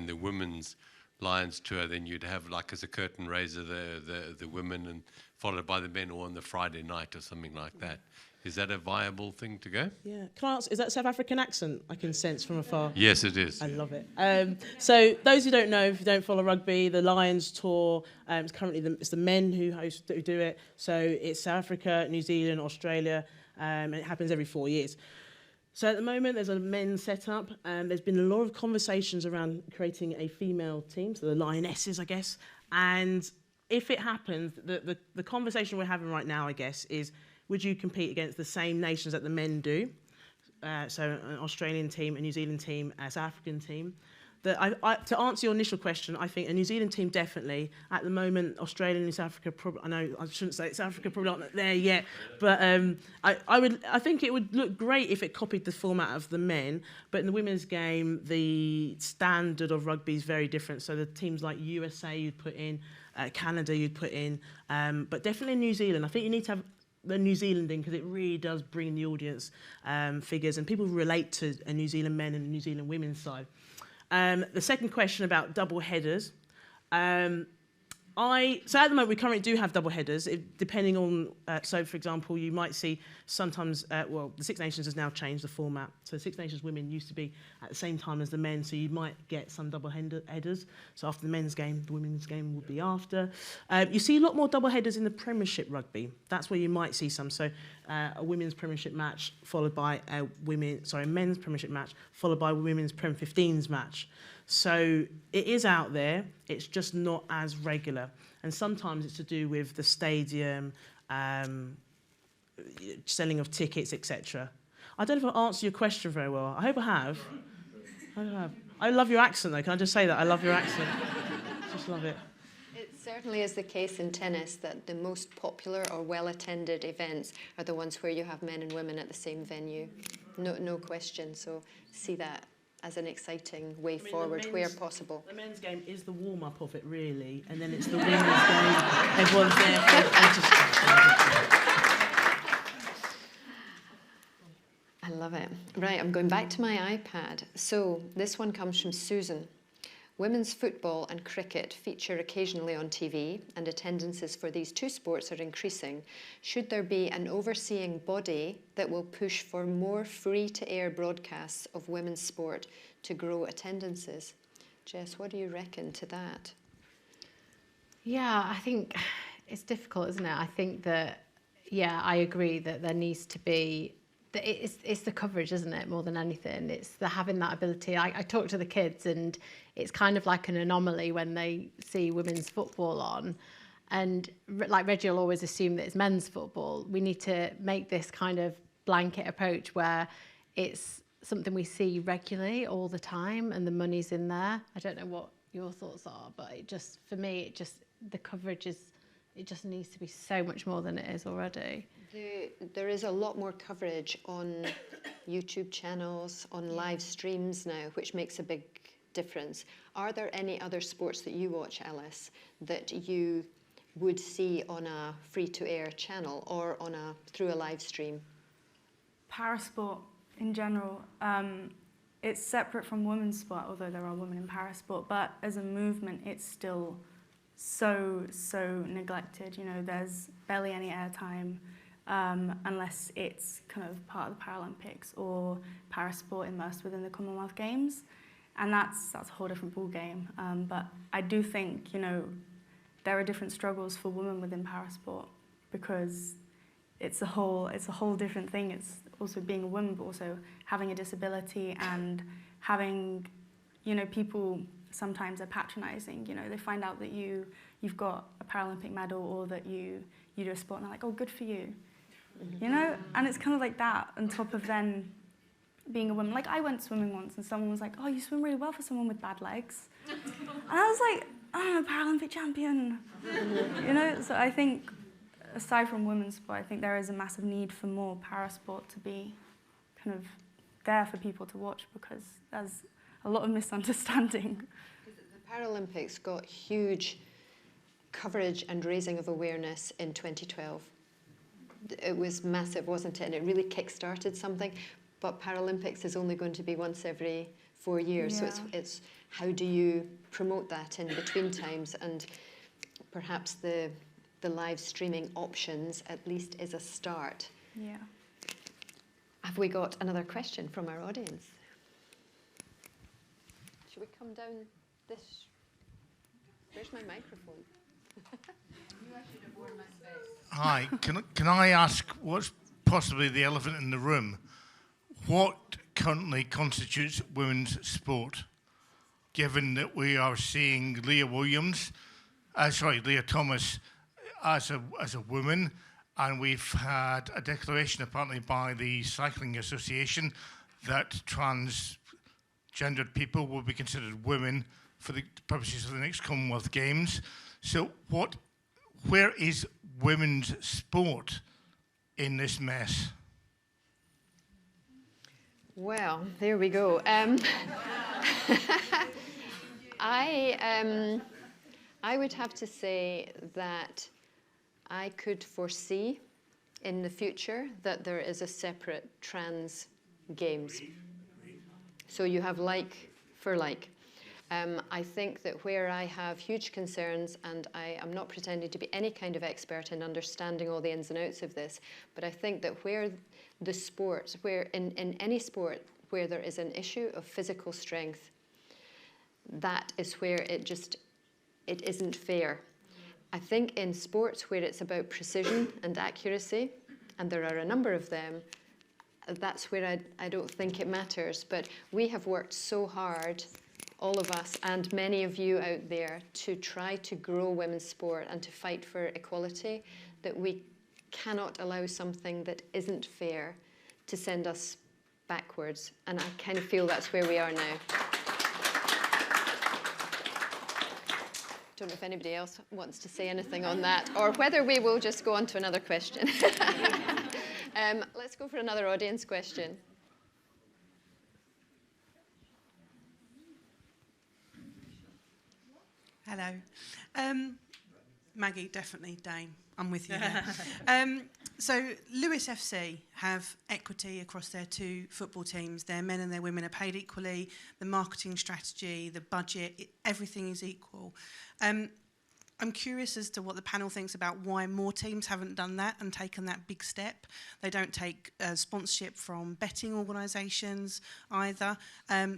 the women's Lions tour. Then you'd have, like, as a curtain raiser, the women, and followed by the men, or on the Friday night or something like that. Is that a viable thing to go? Yeah. Can I ask, is that South African accent I can sense from afar? Yes, it is. I love it. So those who don't know, if you don't follow rugby, the Lions tour, it's currently it's the men who do it. So it's South Africa, New Zealand, Australia, and it happens every 4 years. So at the moment, there's a men's setup. There's been a lot of conversations around creating a female team, so the Lionesses, I guess. And if it happens, the conversation we're having right now, I guess, is would you compete against the same nations that the men do? So an Australian team, a New Zealand team, a South African team. To answer your initial question, I think a New Zealand team definitely. At the moment, Australia and South Africa, I know I shouldn't say South Africa probably aren't there yet, but I think it would look great if it copied the format of the men. But in the women's game, the standard of rugby is very different. So the teams like USA you'd put in, Canada you'd put in, but definitely New Zealand. I think you need to have the New Zealand in, because it really does bring the audience figures, and people relate to a New Zealand men and a New Zealand women's side. The second question about double headers. So at the moment we currently do have double headers, depending on, so for example, you might see sometimes, the Six Nations has now changed the format. So Six Nations women used to be at the same time as the men, so you might get some double headers. So after the men's game, the women's game would be after. You see a lot more double headers in the Premiership rugby. That's where you might see some. So a women's Premiership match followed by a men's Premiership match followed by a women's Prem 15s match. So it is out there, it's just not as regular. And sometimes it's to do with the stadium, selling of tickets, etc. I don't know if I answered your question very well. I hope I have. I love your accent, though. Can I just say that? I love your accent. Just love it. It certainly is the case in tennis that the most popular or well-attended events are the ones where you have men and women at the same venue. No question. So see that as an exciting way forward where possible. The men's game is the warm-up of it, really, and then it's the women's game. Everyone's there I love it. Right, I'm going back to my iPad. So this one comes from Susan. Women's football and cricket feature occasionally on TV, and attendances for these two sports are increasing. Should there be an overseeing body that will push for more free-to-air broadcasts of women's sport to grow attendances? Jess, what do you reckon to that? Yeah, I think it's difficult, isn't it? I think that, yeah, I agree that there needs to be, it's the coverage, isn't it, more than anything? It's the having that ability. I talk to the kids and it's kind of like an anomaly when they see women's football on. And like Reggie will always assume that it's men's football. We need to make this kind of blanket approach where it's something we see regularly all the time and the money's in there. I don't know what your thoughts are, but it just, for me, the coverage it just needs to be so much more than it is already. There is a lot more coverage on YouTube channels, on live streams now, which makes a big difference. Are there any other sports that you watch, Alice, that you would see on a free-to-air channel or through a live stream? Parasport in general, it's separate from women's sport, although there are women in parasport, but as a movement, it's still so neglected. You know, there's barely any airtime unless it's kind of part of the Paralympics or parasport immersed within the Commonwealth Games, and that's a whole different ball game. But I do think, you know, there are different struggles for women within parasport because it's a whole different thing. It's also being a woman, but also having a disability and having, you know, people sometimes are patronising. You know, they find out that you've got a Paralympic medal or that you do a sport, and they're like, oh, good for you. You know, and it's kind of like that on top of then being a woman. Like, I went swimming once and someone was like, oh, you swim really well for someone with bad legs. And I was like, I'm a Paralympic champion. You know, so I think aside from women's sport, I think there is a massive need for more parasport to be kind of there for people to watch because there's a lot of misunderstanding. The Paralympics got huge coverage and raising of awareness in 2012. It was massive, wasn't it? And it really kick-started something. But Paralympics is only going to be once every 4 years. Yeah. So it's how do you promote that in between times? And perhaps the live streaming options at least is a start. Yeah. Have we got another question from our audience? Should we come down this? Where's my microphone? Hi, can I ask what's possibly the elephant in the room? What currently constitutes women's sport? Given that we are seeing Leah Thomas as a woman, and we've had a declaration apparently by the Cycling Association that transgendered people will be considered women for the purposes of the next Commonwealth Games. So where is women's sport in this mess? Well, there we go. I would have to say that I could foresee in the future that there is a separate trans games. So you have like for like. I think that where I have huge concerns, and I am not pretending to be any kind of expert in understanding all the ins and outs of this, but I think that where the sport, where in any sport where there is an issue of physical strength, that is where it isn't fair. I think in sports where it's about precision and accuracy, and there are a number of them, that's where I don't think it matters. But we have worked so hard, all of us and many of you out there, to try to grow women's sport and to fight for equality, that we cannot allow something that isn't fair to send us backwards. And I kind of feel that's where we are now. Don't know if anybody else wants to say anything on that, or whether we will just go on to another question. Let's go for another audience question. Hello. Maggie, definitely. Dane, I'm with you there. So Lewis FC have equity across their two football teams. Their men and their women are paid equally. The marketing strategy, the budget, everything is equal. I'm curious as to what the panel thinks about why more teams haven't done that and taken that big step. They don't take sponsorship from betting organisations either.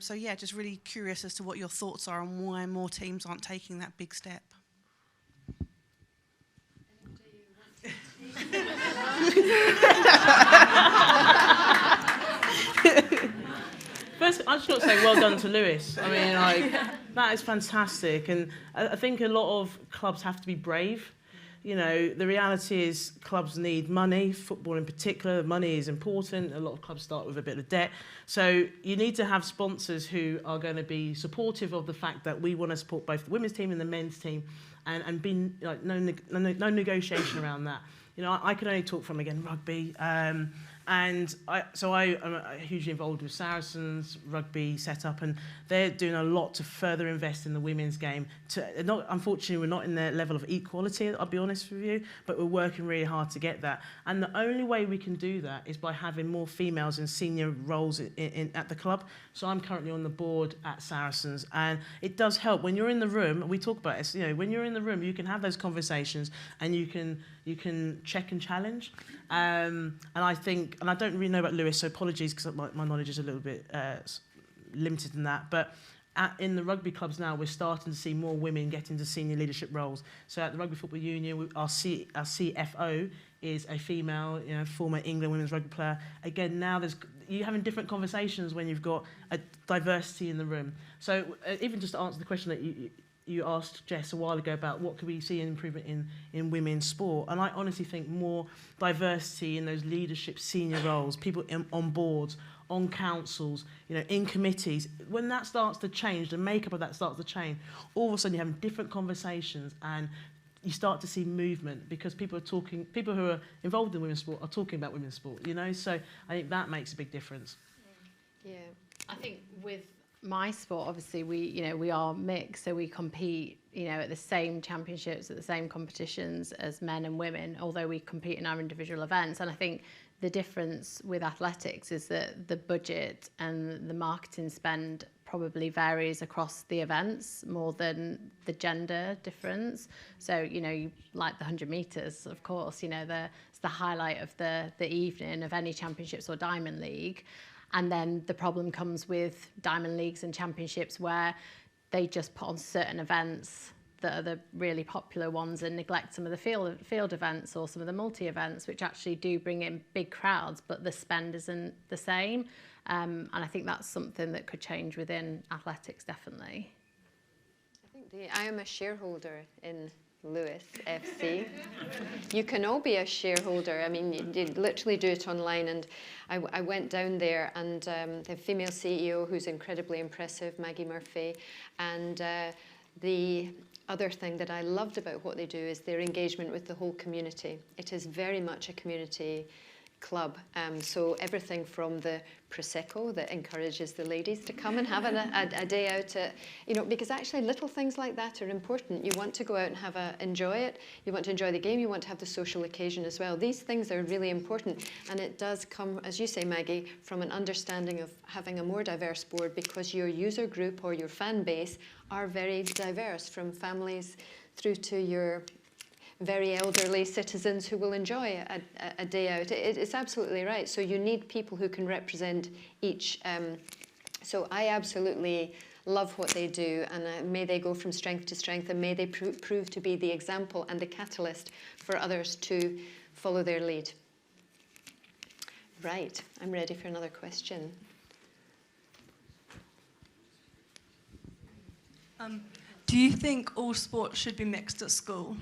So yeah, just really curious as to what your thoughts are on why more teams aren't taking that big step. First, I just got to say well done to Lewis. I mean, like, that is fantastic. And I think a lot of clubs have to be brave. You know, the reality is clubs need money, football in particular. Money is important. A lot of clubs start with a bit of debt. So you need to have sponsors who are going to be supportive of the fact that we want to support both the women's team and the men's team, and be like no negotiation around that. You know, I can only talk from, again, rugby. And I am hugely involved with Saracens rugby setup, and they're doing a lot to further invest in the women's game. Unfortunately, we're not in their level of equality, I'll be honest with you, but we're working really hard to get that. And the only way we can do that is by having more females in senior roles at the club. So I'm currently on the board at Saracens, and it does help. When you're in the room, and we talk about this, you know, when you're in the room, you can have those conversations, and you can check and challenge. And I think, and I don't really know about Lewis, so apologies because my knowledge is a little bit limited in that. But in the rugby clubs now, we're starting to see more women get into senior leadership roles. So at the Rugby Football Union, our CFO is a female, you know, former England women's rugby player. Again, now you're having different conversations when you've got a diversity in the room. So even just to answer the question that you asked Jess a while ago about what could we see an improvement in women's sport, and I honestly think more diversity in those leadership senior roles, people on boards, on councils, you know, in committees. When that starts to change, the makeup of that starts to change, all of a sudden you're having different conversations, and you start to see movement because people who are involved in women's sport are talking about women's sport, you know. So I think that makes a big difference. Yeah, I think with my sport, obviously, we are mixed, so we compete, you know, at the same championships, at the same competitions as men and women, although we compete in our individual events. And I think the difference with athletics is that the budget and the marketing spend probably varies across the events more than the gender difference. So, you know, like the 100 metres, of course, you know, it's the highlight of the evening of any championships or Diamond League. And then the problem comes with Diamond Leagues and championships where they just put on certain events that are the really popular ones and neglect some of the field events or some of the multi-events, which actually do bring in big crowds, but the spend isn't the same. And I think that's something that could change within athletics, definitely. I think I am a shareholder in Lewis FC. You can all be a shareholder. I mean, you literally do it online, and I went down there, and the female CEO, who's incredibly impressive, Maggie Murphy, and the other thing that I loved about what they do is their engagement with the whole community. It is very much a community club. So everything from the Prosecco that encourages the ladies to come and have a day out, you know, because actually little things like that are important. You want to go out and enjoy it. You want to enjoy the game. You want to have the social occasion as well. These things are really important, and it does come, as you say, Maggie, from an understanding of having a more diverse board, because your user group or your fan base are very diverse, from families through to your very elderly citizens who will enjoy a day out. It's absolutely right. So you need people who can represent each. So I absolutely love what they do, and may they go from strength to strength, and may they prove to be the example and the catalyst for others to follow their lead. Right, I'm ready for another question. Do you think all sports should be mixed at school?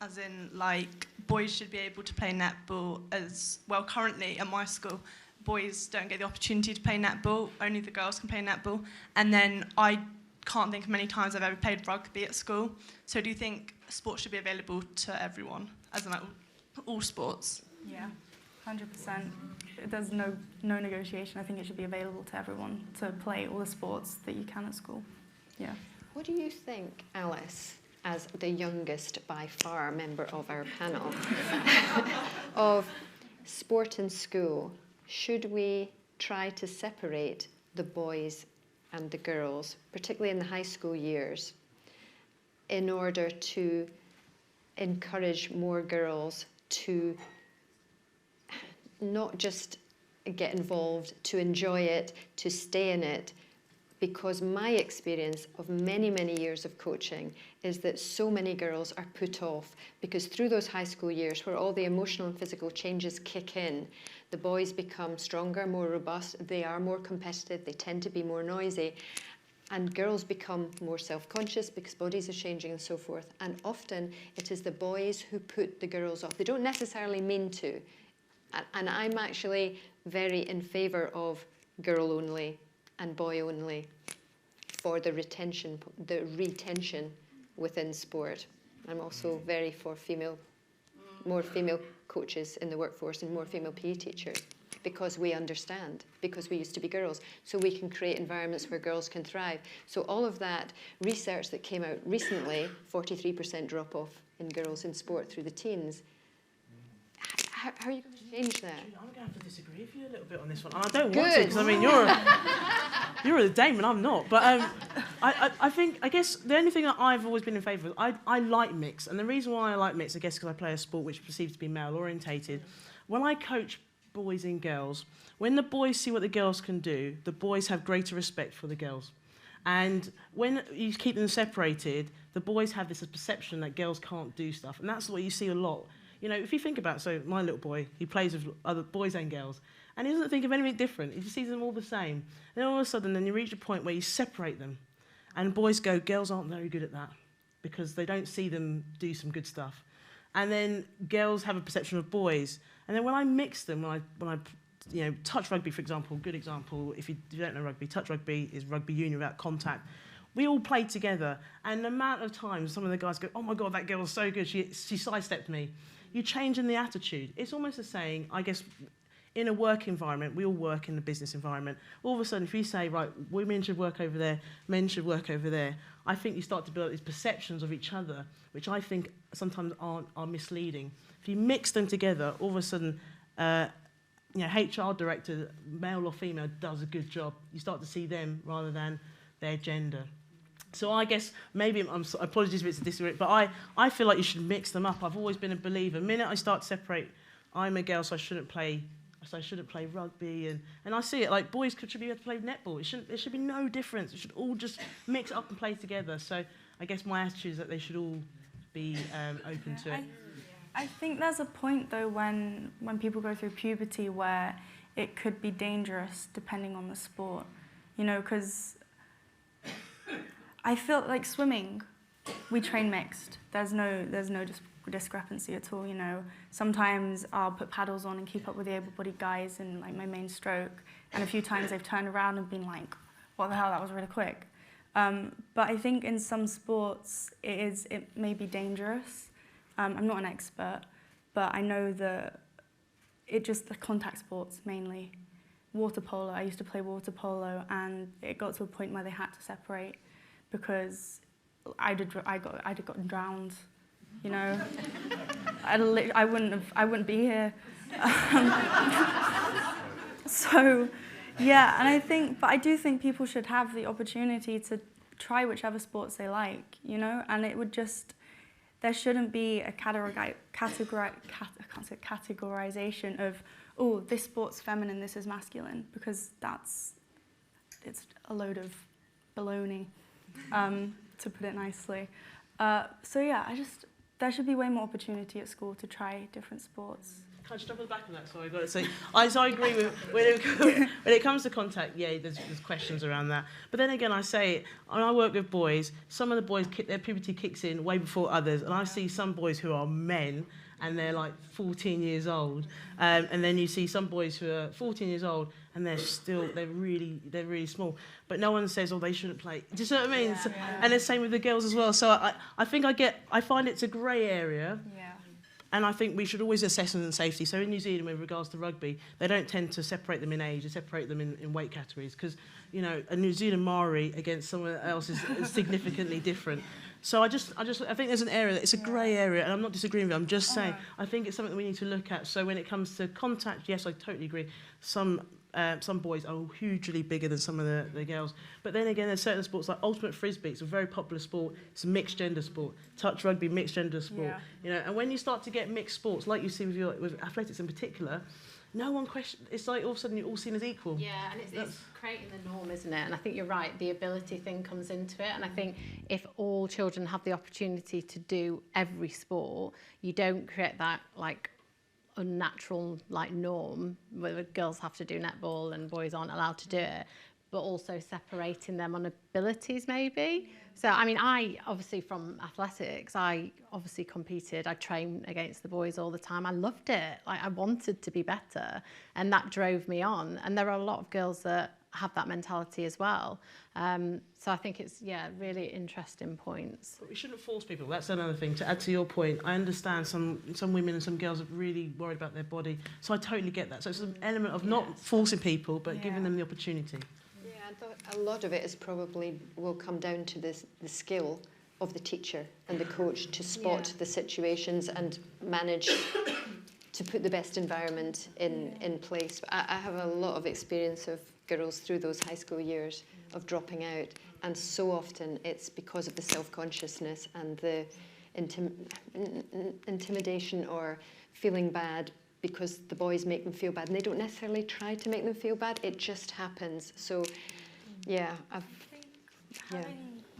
As in, like, boys should be able to play netball as well. Currently, at my school, boys don't get the opportunity to play netball. Only the girls can play netball. And then I can't think of many times I've ever played rugby at school. So do you think sports should be available to everyone, as in, like, all sports? Yeah, 100%. There's no negotiation. I think it should be available to everyone to play all the sports that you can at school. Yeah. What do you think, Alice, as the youngest by far member of our panel, of sport in school? Should we try to separate the boys and the girls, particularly in the high school years? in order to encourage more girls to not just get involved, to enjoy it, to stay in it, because my experience of many, many years of coaching is that so many girls are put off because through those high school years where all the emotional and physical changes kick in, the boys become stronger, more robust, they are more competitive, they tend to be more noisy, and girls become more self-conscious because bodies are changing and so forth. And often it is the boys who put the girls off. They don't necessarily mean to. And I'm actually very in favour of girl only and boy only for the retention within sport. I'm also very for more female coaches in the workforce and more female PE teachers, because we understand, because we used to be girls, so we can create environments where girls can thrive. So all of that research that came out recently, 43% drop off in girls in sport through the teens. How are you going to change that? I'm going to have to disagree with you a little bit on this one. And I don't Good. want to, because I mean, you're a dame and I'm not. But I guess the only thing that I've always been in favour of, I like mix. And the reason why I like mix, I guess because I play a sport which perceives to be male orientated. When I coach boys and girls, when the boys see what the girls can do, the boys have greater respect for the girls. And when you keep them separated, the boys have this perception that girls can't do stuff. And that's what you see a lot. You know, if you think about it, so my little boy, he plays with other boys and girls, and he doesn't think of anything different. He just sees them all the same. And all of a sudden, then you reach a point where you separate them. And boys go, girls aren't very good at that because they don't see them do some good stuff. And then girls have a perception of boys. And then when I mix them, when I you know, touch rugby, for example, good example, if you don't know rugby, touch rugby is rugby union without contact. We all played together, and the amount of times some of the guys go, oh my God, that girl was so good, she sidestepped me. You change in the attitude. It's almost the saying, I guess, in a work environment, we all work in the business environment. All of a sudden, if you say, right, women should work over there, men should work over there, I think you start to build these perceptions of each other, which I think sometimes are misleading. If you mix them together, all of a sudden, you know, HR director, male or female, does a good job. You start to see them rather than their gender. So I guess maybe, apologies if it's a disagreement, but I feel like you should mix them up. I've always been a believer. The minute I start to separate, I'm a girl, so I shouldn't play rugby, and I see it like boys should be able to play netball. There should be no difference. It should all just mix up and play together. So I guess my attitude is that they should all be open to it. I think there's a point though when people go through puberty where it could be dangerous depending on the sport, you know, because I feel like swimming, we train mixed. There's no discrepancy at all, you know. Sometimes I'll put paddles on and keep up with the able-bodied guys in like my main stroke, and a few times they've turned around and been like, what the hell, that was really quick. But I think in some sports it may be dangerous. I'm not an expert, but I know that the contact sports mainly. Water polo, I used to play water polo, and it got to a point where they had to separate because I'd have gotten drowned, you know. I wouldn't be here. So, yeah, and I do think people should have the opportunity to try whichever sports they like, you know, and it would just, there shouldn't be a categorization of, oh, this sport's feminine, this is masculine, because it's a load of baloney, to put it nicely. So yeah, there should be way more opportunity at school to try different sports. Can I just jump on the back of that? Sorry, I got to say. So I agree with when it comes to contact. Yeah, there's questions around that. But then again, I say when I work with boys, some of the boys their puberty kicks in way before others, and I see some boys who are men and they're like 14 years old, and then you see some boys who are 14 years old and they're really small. But no one says, oh, they shouldn't play. Do you see what I mean? Yeah, so, yeah. And the same with the girls as well. So I find it's a grey area. Yeah. And I think we should always assess them in safety. So in New Zealand, with regards to rugby, they don't tend to separate them in age, they separate them in weight categories. Because, you know, a New Zealand Maori against someone else is significantly different. So I think there's an area that it's a grey area, and I'm not disagreeing with it, I'm just saying, I think it's something that we need to look at. So when it comes to contact, yes, I totally agree. Some some boys are hugely bigger than some of the girls. But then again, there's certain sports like ultimate frisbee. It's a very popular sport. It's a mixed gender sport. Touch rugby, mixed gender sport. Yeah. You know, and when you start to get mixed sports, like you see with athletics in particular, no one questions. It's like all of a sudden you're all seen as equal. Yeah, and it's creating the norm, isn't it? And I think you're right. The ability thing comes into it. And I think if all children have the opportunity to do every sport, you don't create that like unnatural like norm where girls have to do netball and boys aren't allowed to do it, but also separating them on abilities maybe. So I mean, I obviously from athletics, I obviously competed. I trained against the boys all the time. I loved it. Like I wanted to be better, and that drove me on. And there are a lot of girls that have that mentality as well. So I think it's, really interesting points. But we shouldn't force people. That's another thing. To add to your point, I understand some women and some girls are really worried about their body. So I totally get that. So it's an element of not forcing people, but giving them the opportunity. Yeah, I thought a lot of it is probably will come down to the skill of the teacher and the coach to spot the situations and manage to put the best environment in place. I have a lot of experience of girls through those high school years of dropping out, and so often it's because of the self-consciousness and the intimidation or feeling bad because the boys make them feel bad, and they don't necessarily try to make them feel bad, it just happens. So having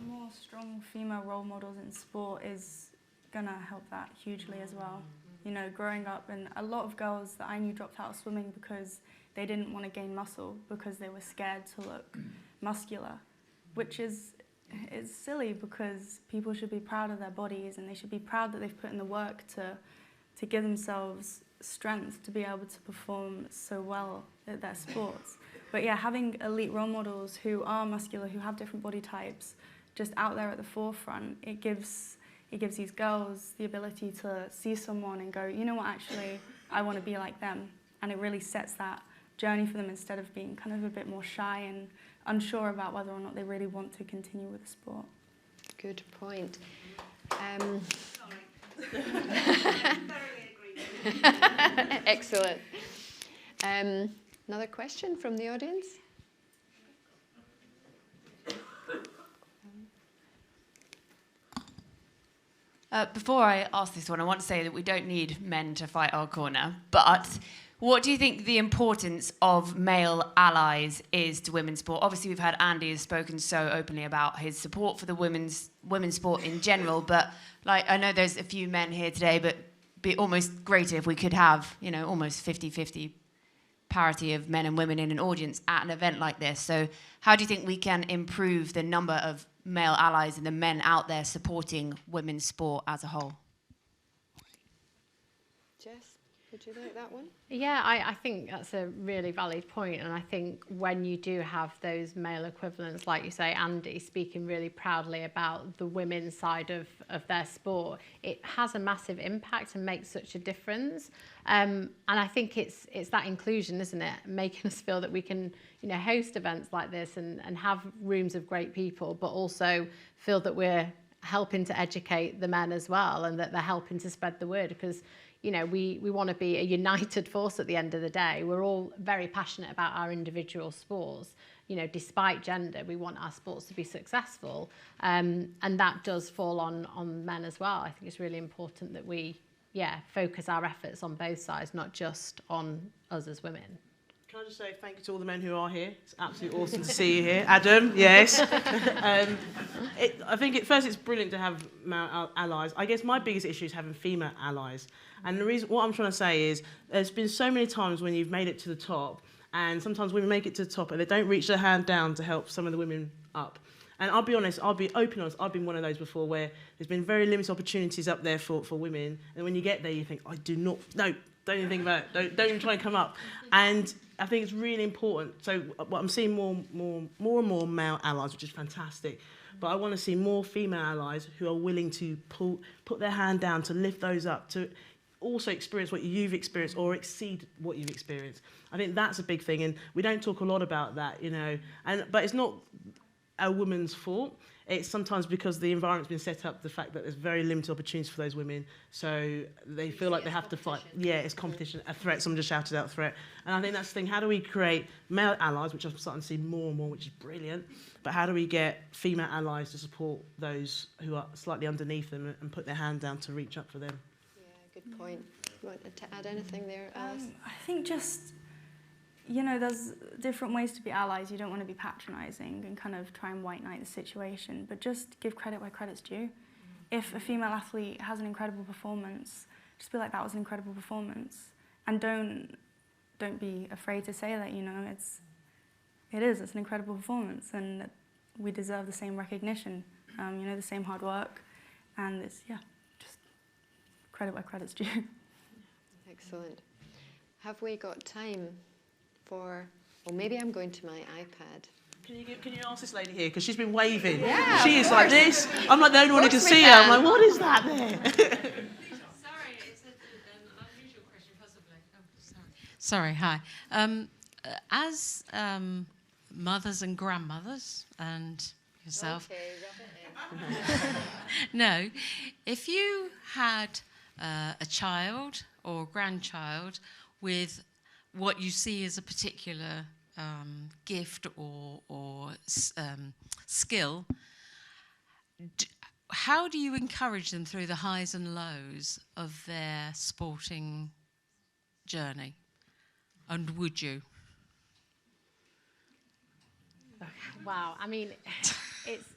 more strong female role models in sport is gonna help that hugely as well. You know, growing up, and a lot of girls that I knew dropped out of swimming because they didn't want to gain muscle because they were scared to look muscular, which is silly because people should be proud of their bodies and they should be proud that they've put in the work to give themselves strength to be able to perform so well at their sports. But yeah, having elite role models who are muscular, who have different body types, just out there at the forefront, it gives these girls the ability to see someone and go, you know what, actually, I want to be like them. And it really sets that journey for them instead of being kind of a bit more shy and unsure about whether or not they really want to continue with the sport. Good point. Excellent. Another question from the audience? Before I ask this one, I want to say that we don't need men to fight our corner, but what do you think the importance of male allies is to women's sport? Obviously, we've had Andy has spoken so openly about his support for the women's sport in general, but like I know there's a few men here today, but it'd be almost greater if we could have, you know, almost 50-50 parity of men and women in an audience at an event like this. So how do you think we can improve the number of male allies and the men out there supporting women's sport as a whole? Jess, would you like that one? Yeah, I think that's a really valid point, and I think when you do have those male equivalents, like you say, Andy, speaking really proudly about the women's side of their sport, it has a massive impact and makes such a difference. And I think it's that inclusion, isn't it? Making us feel that we can, you know, host events like this and have rooms of great people, but also feel that we're helping to educate the men as well, and that they're helping to spread the word, because you know, we want to be a united force at the end of the day. We're all very passionate about our individual sports. You know, despite gender, we want our sports to be successful. And that does fall on men as well. I think it's really important that we, focus our efforts on both sides, not just on us as women. Can I just say thank you to all the men who are here. It's absolutely awesome to see you here. Adam, yes. I think first it's brilliant to have male allies. I guess my biggest issue is having female allies. And the reason, what I'm trying to say is, there's been so many times when you've made it to the top, and sometimes women make it to the top and they don't reach their hand down to help some of the women up. And I'll be honest, I'll be open honest, I've been one of those before where there's been very limited opportunities up there for women, and when you get there you think, don't even think about it, don't even try and come up. And I think it's really important. So I'm seeing more and more male allies, which is fantastic. But I want to see more female allies who are willing to put their hand down to lift those up, to also experience what you've experienced or exceed what you've experienced. I think that's a big thing, and we don't talk a lot about that, you know. But it's not a woman's fault. it's sometimes because the environment's been set up, the fact that there's very limited opportunities for those women, so they feel like they have to fight. Yeah, it's competition, a threat. Someone just shouted out threat. And I think that's the thing, how do we create male allies, which I'm starting to see more and more, which is brilliant, but how do we get female allies to support those who are slightly underneath them and put their hand down to reach up for them? Yeah, good point. You want to add anything there, Alice? I think just, you know, there's different ways to be allies. You don't want to be patronising and kind of try and white knight the situation, but just give credit where credit's due. If a female athlete has an incredible performance, just be like, that was an incredible performance. And don't be afraid to say that, you know, it's an incredible performance, and that we deserve the same recognition, you know, the same hard work, and it's, yeah, just credit where credit's due. Excellent. Have we got time for, well, maybe I'm going to my iPad. Can you ask this lady here, because she's been waving. Yeah, she is like this. I'm like the only one who can see her. I'm like, what is that there? Sorry, it's an unusual question, possibly. Oh, sorry, hi. As mothers and grandmothers, and yourself. Okay, rub it in. No, if you had a child or grandchild with what you see as a particular gift or skill, how do you encourage them through the highs and lows of their sporting journey? And would you? Wow, I mean,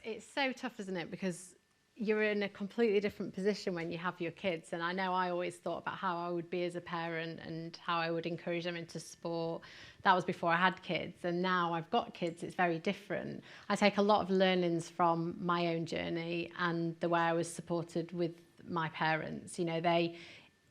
it's so tough, isn't it? Because you're in a completely different position when you have your kids, and I know I always thought about how I would be as a parent and how I would encourage them into sport. That was before I had kids, and now I've got kids, it's very different. I take a lot of learnings from my own journey and the way I was supported with my parents. You know,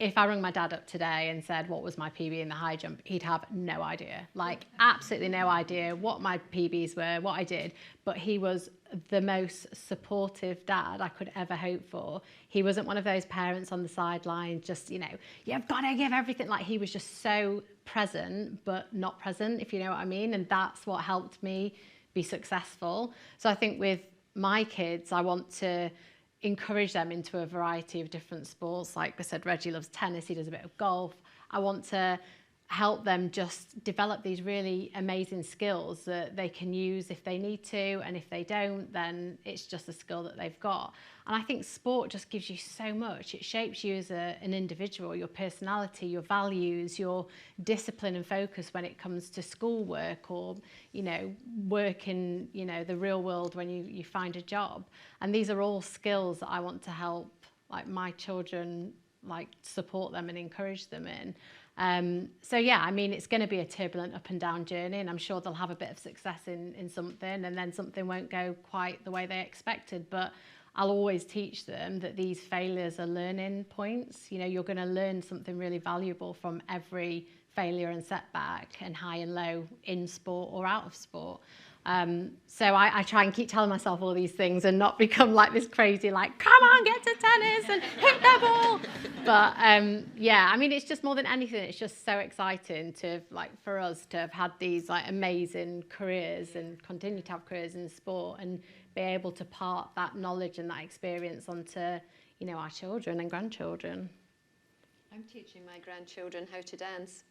if I rang my dad up today and said, what was my PB in the high jump, he'd have no idea, like absolutely no idea what my PBs were, what I did. But he was the most supportive dad I could ever hope for. He wasn't one of those parents on the sideline, just, you know, you've got to give everything. Like, he was just so present, but not present, if you know what I mean. And that's what helped me be successful. So I think with my kids, I want to encourage them into a variety of different sports. Like I said, Reggie loves tennis, he does a bit of golf. I want to help them just develop these really amazing skills that they can use if they need to, and if they don't, then it's just a skill that they've got. And I think sport just gives you so much. It shapes you as an individual, your personality, your values, your discipline and focus when it comes to schoolwork, or, you know, work in, you know, the real world when you find a job. And these are all skills that I want to help, like, my children, like, support them and encourage them in. So yeah, I mean, it's going to be a turbulent up and down journey, and I'm sure they'll have a bit of success in something, and then something won't go quite the way they expected. But I'll always teach them that these failures are learning points. You know, you're going to learn something really valuable from every failure and setback, and high and low in sport or out of sport. So I try and keep telling myself all these things and not become like this crazy, like, come on, get to tennis and hit the ball. But yeah, I mean, it's just more than anything, it's just so exciting to, like, for us to have had these, like, amazing careers and continue to have careers in sport, and be able to part that knowledge and that experience onto, you know, our children and grandchildren. I'm teaching my grandchildren how to dance.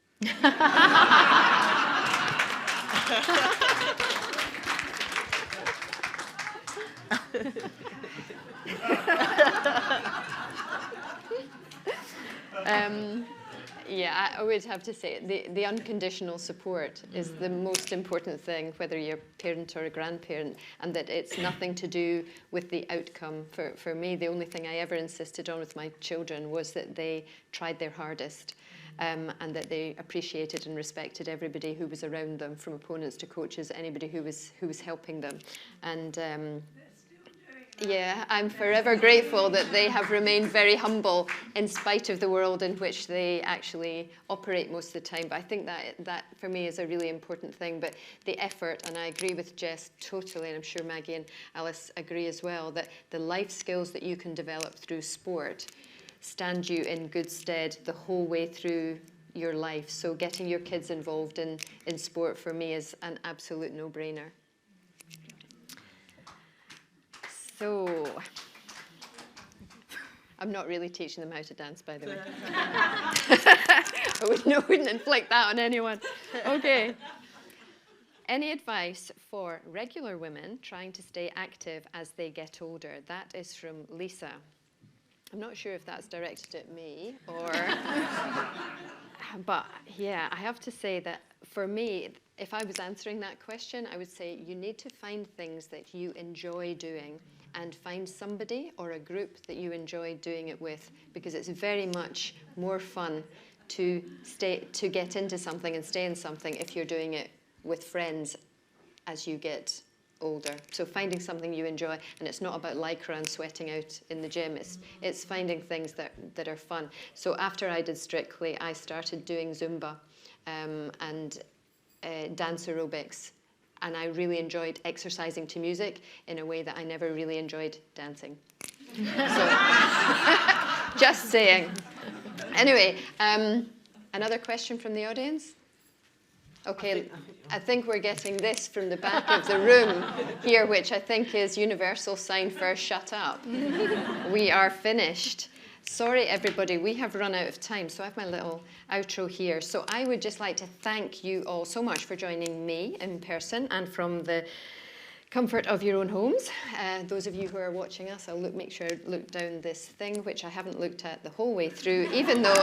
Yeah, I would have to say the unconditional support is the most important thing, whether you're a parent or a grandparent, and that it's nothing to do with the outcome. For me, the only thing I ever insisted on with my children was that they tried their hardest. And that they appreciated and respected everybody who was around them, from opponents to coaches, anybody who was helping them. And yeah, I'm forever grateful that they have remained very humble in spite of the world in which they actually operate most of the time. But I think that for me is a really important thing. But the effort, and I agree with Jess totally, and I'm sure Maggie and Alice agree as well, that the life skills that you can develop through sport stand you in good stead the whole way through your life. So getting your kids involved in sport for me is an absolute no-brainer. So, I'm not really teaching them how to dance, by the way. I wouldn't inflict that on anyone. Okay. Any advice for regular women trying to stay active as they get older? That is from Lisa. I'm not sure if that's directed at me or... But yeah, I have to say that for me, if I was answering that question, I would say you need to find things that you enjoy doing and find somebody or a group that you enjoy doing it with, because it's very much more fun to get into something and stay in something if you're doing it with friends as you get older. So finding something you enjoy, and it's not about lycra and sweating out in the gym, it's finding things that are fun. So after I did Strictly, I started doing Zumba and dance aerobics, and I really enjoyed exercising to music in a way that I never really enjoyed dancing. So, just saying. Anyway, another question from the audience? Okay, I think we're getting this from the back of the room here, which I think is universal sign for shut up. We are finished. Sorry, everybody, we have run out of time, so I have my little outro here. So I would just like to thank you all so much for joining me in person and from the comfort of your own homes. Those of you who are watching us, I'll make sure I look down this thing, which I haven't looked at the whole way through, even though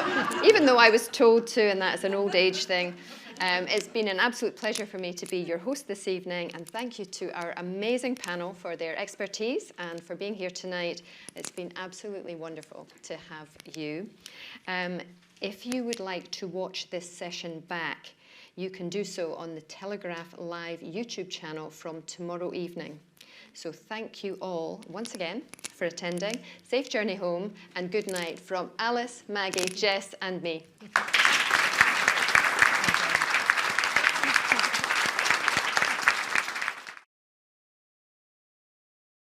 I was told to, and that's an old age thing. It's been an absolute pleasure for me to be your host this evening, and thank you to our amazing panel for their expertise and for being here tonight. It's been absolutely wonderful to have you. If you would like to watch this session back, you can do so on the Telegraph Live YouTube channel from tomorrow evening. So thank you all once again for attending. Safe journey home and good night from Alice, Maggie, Jess and me.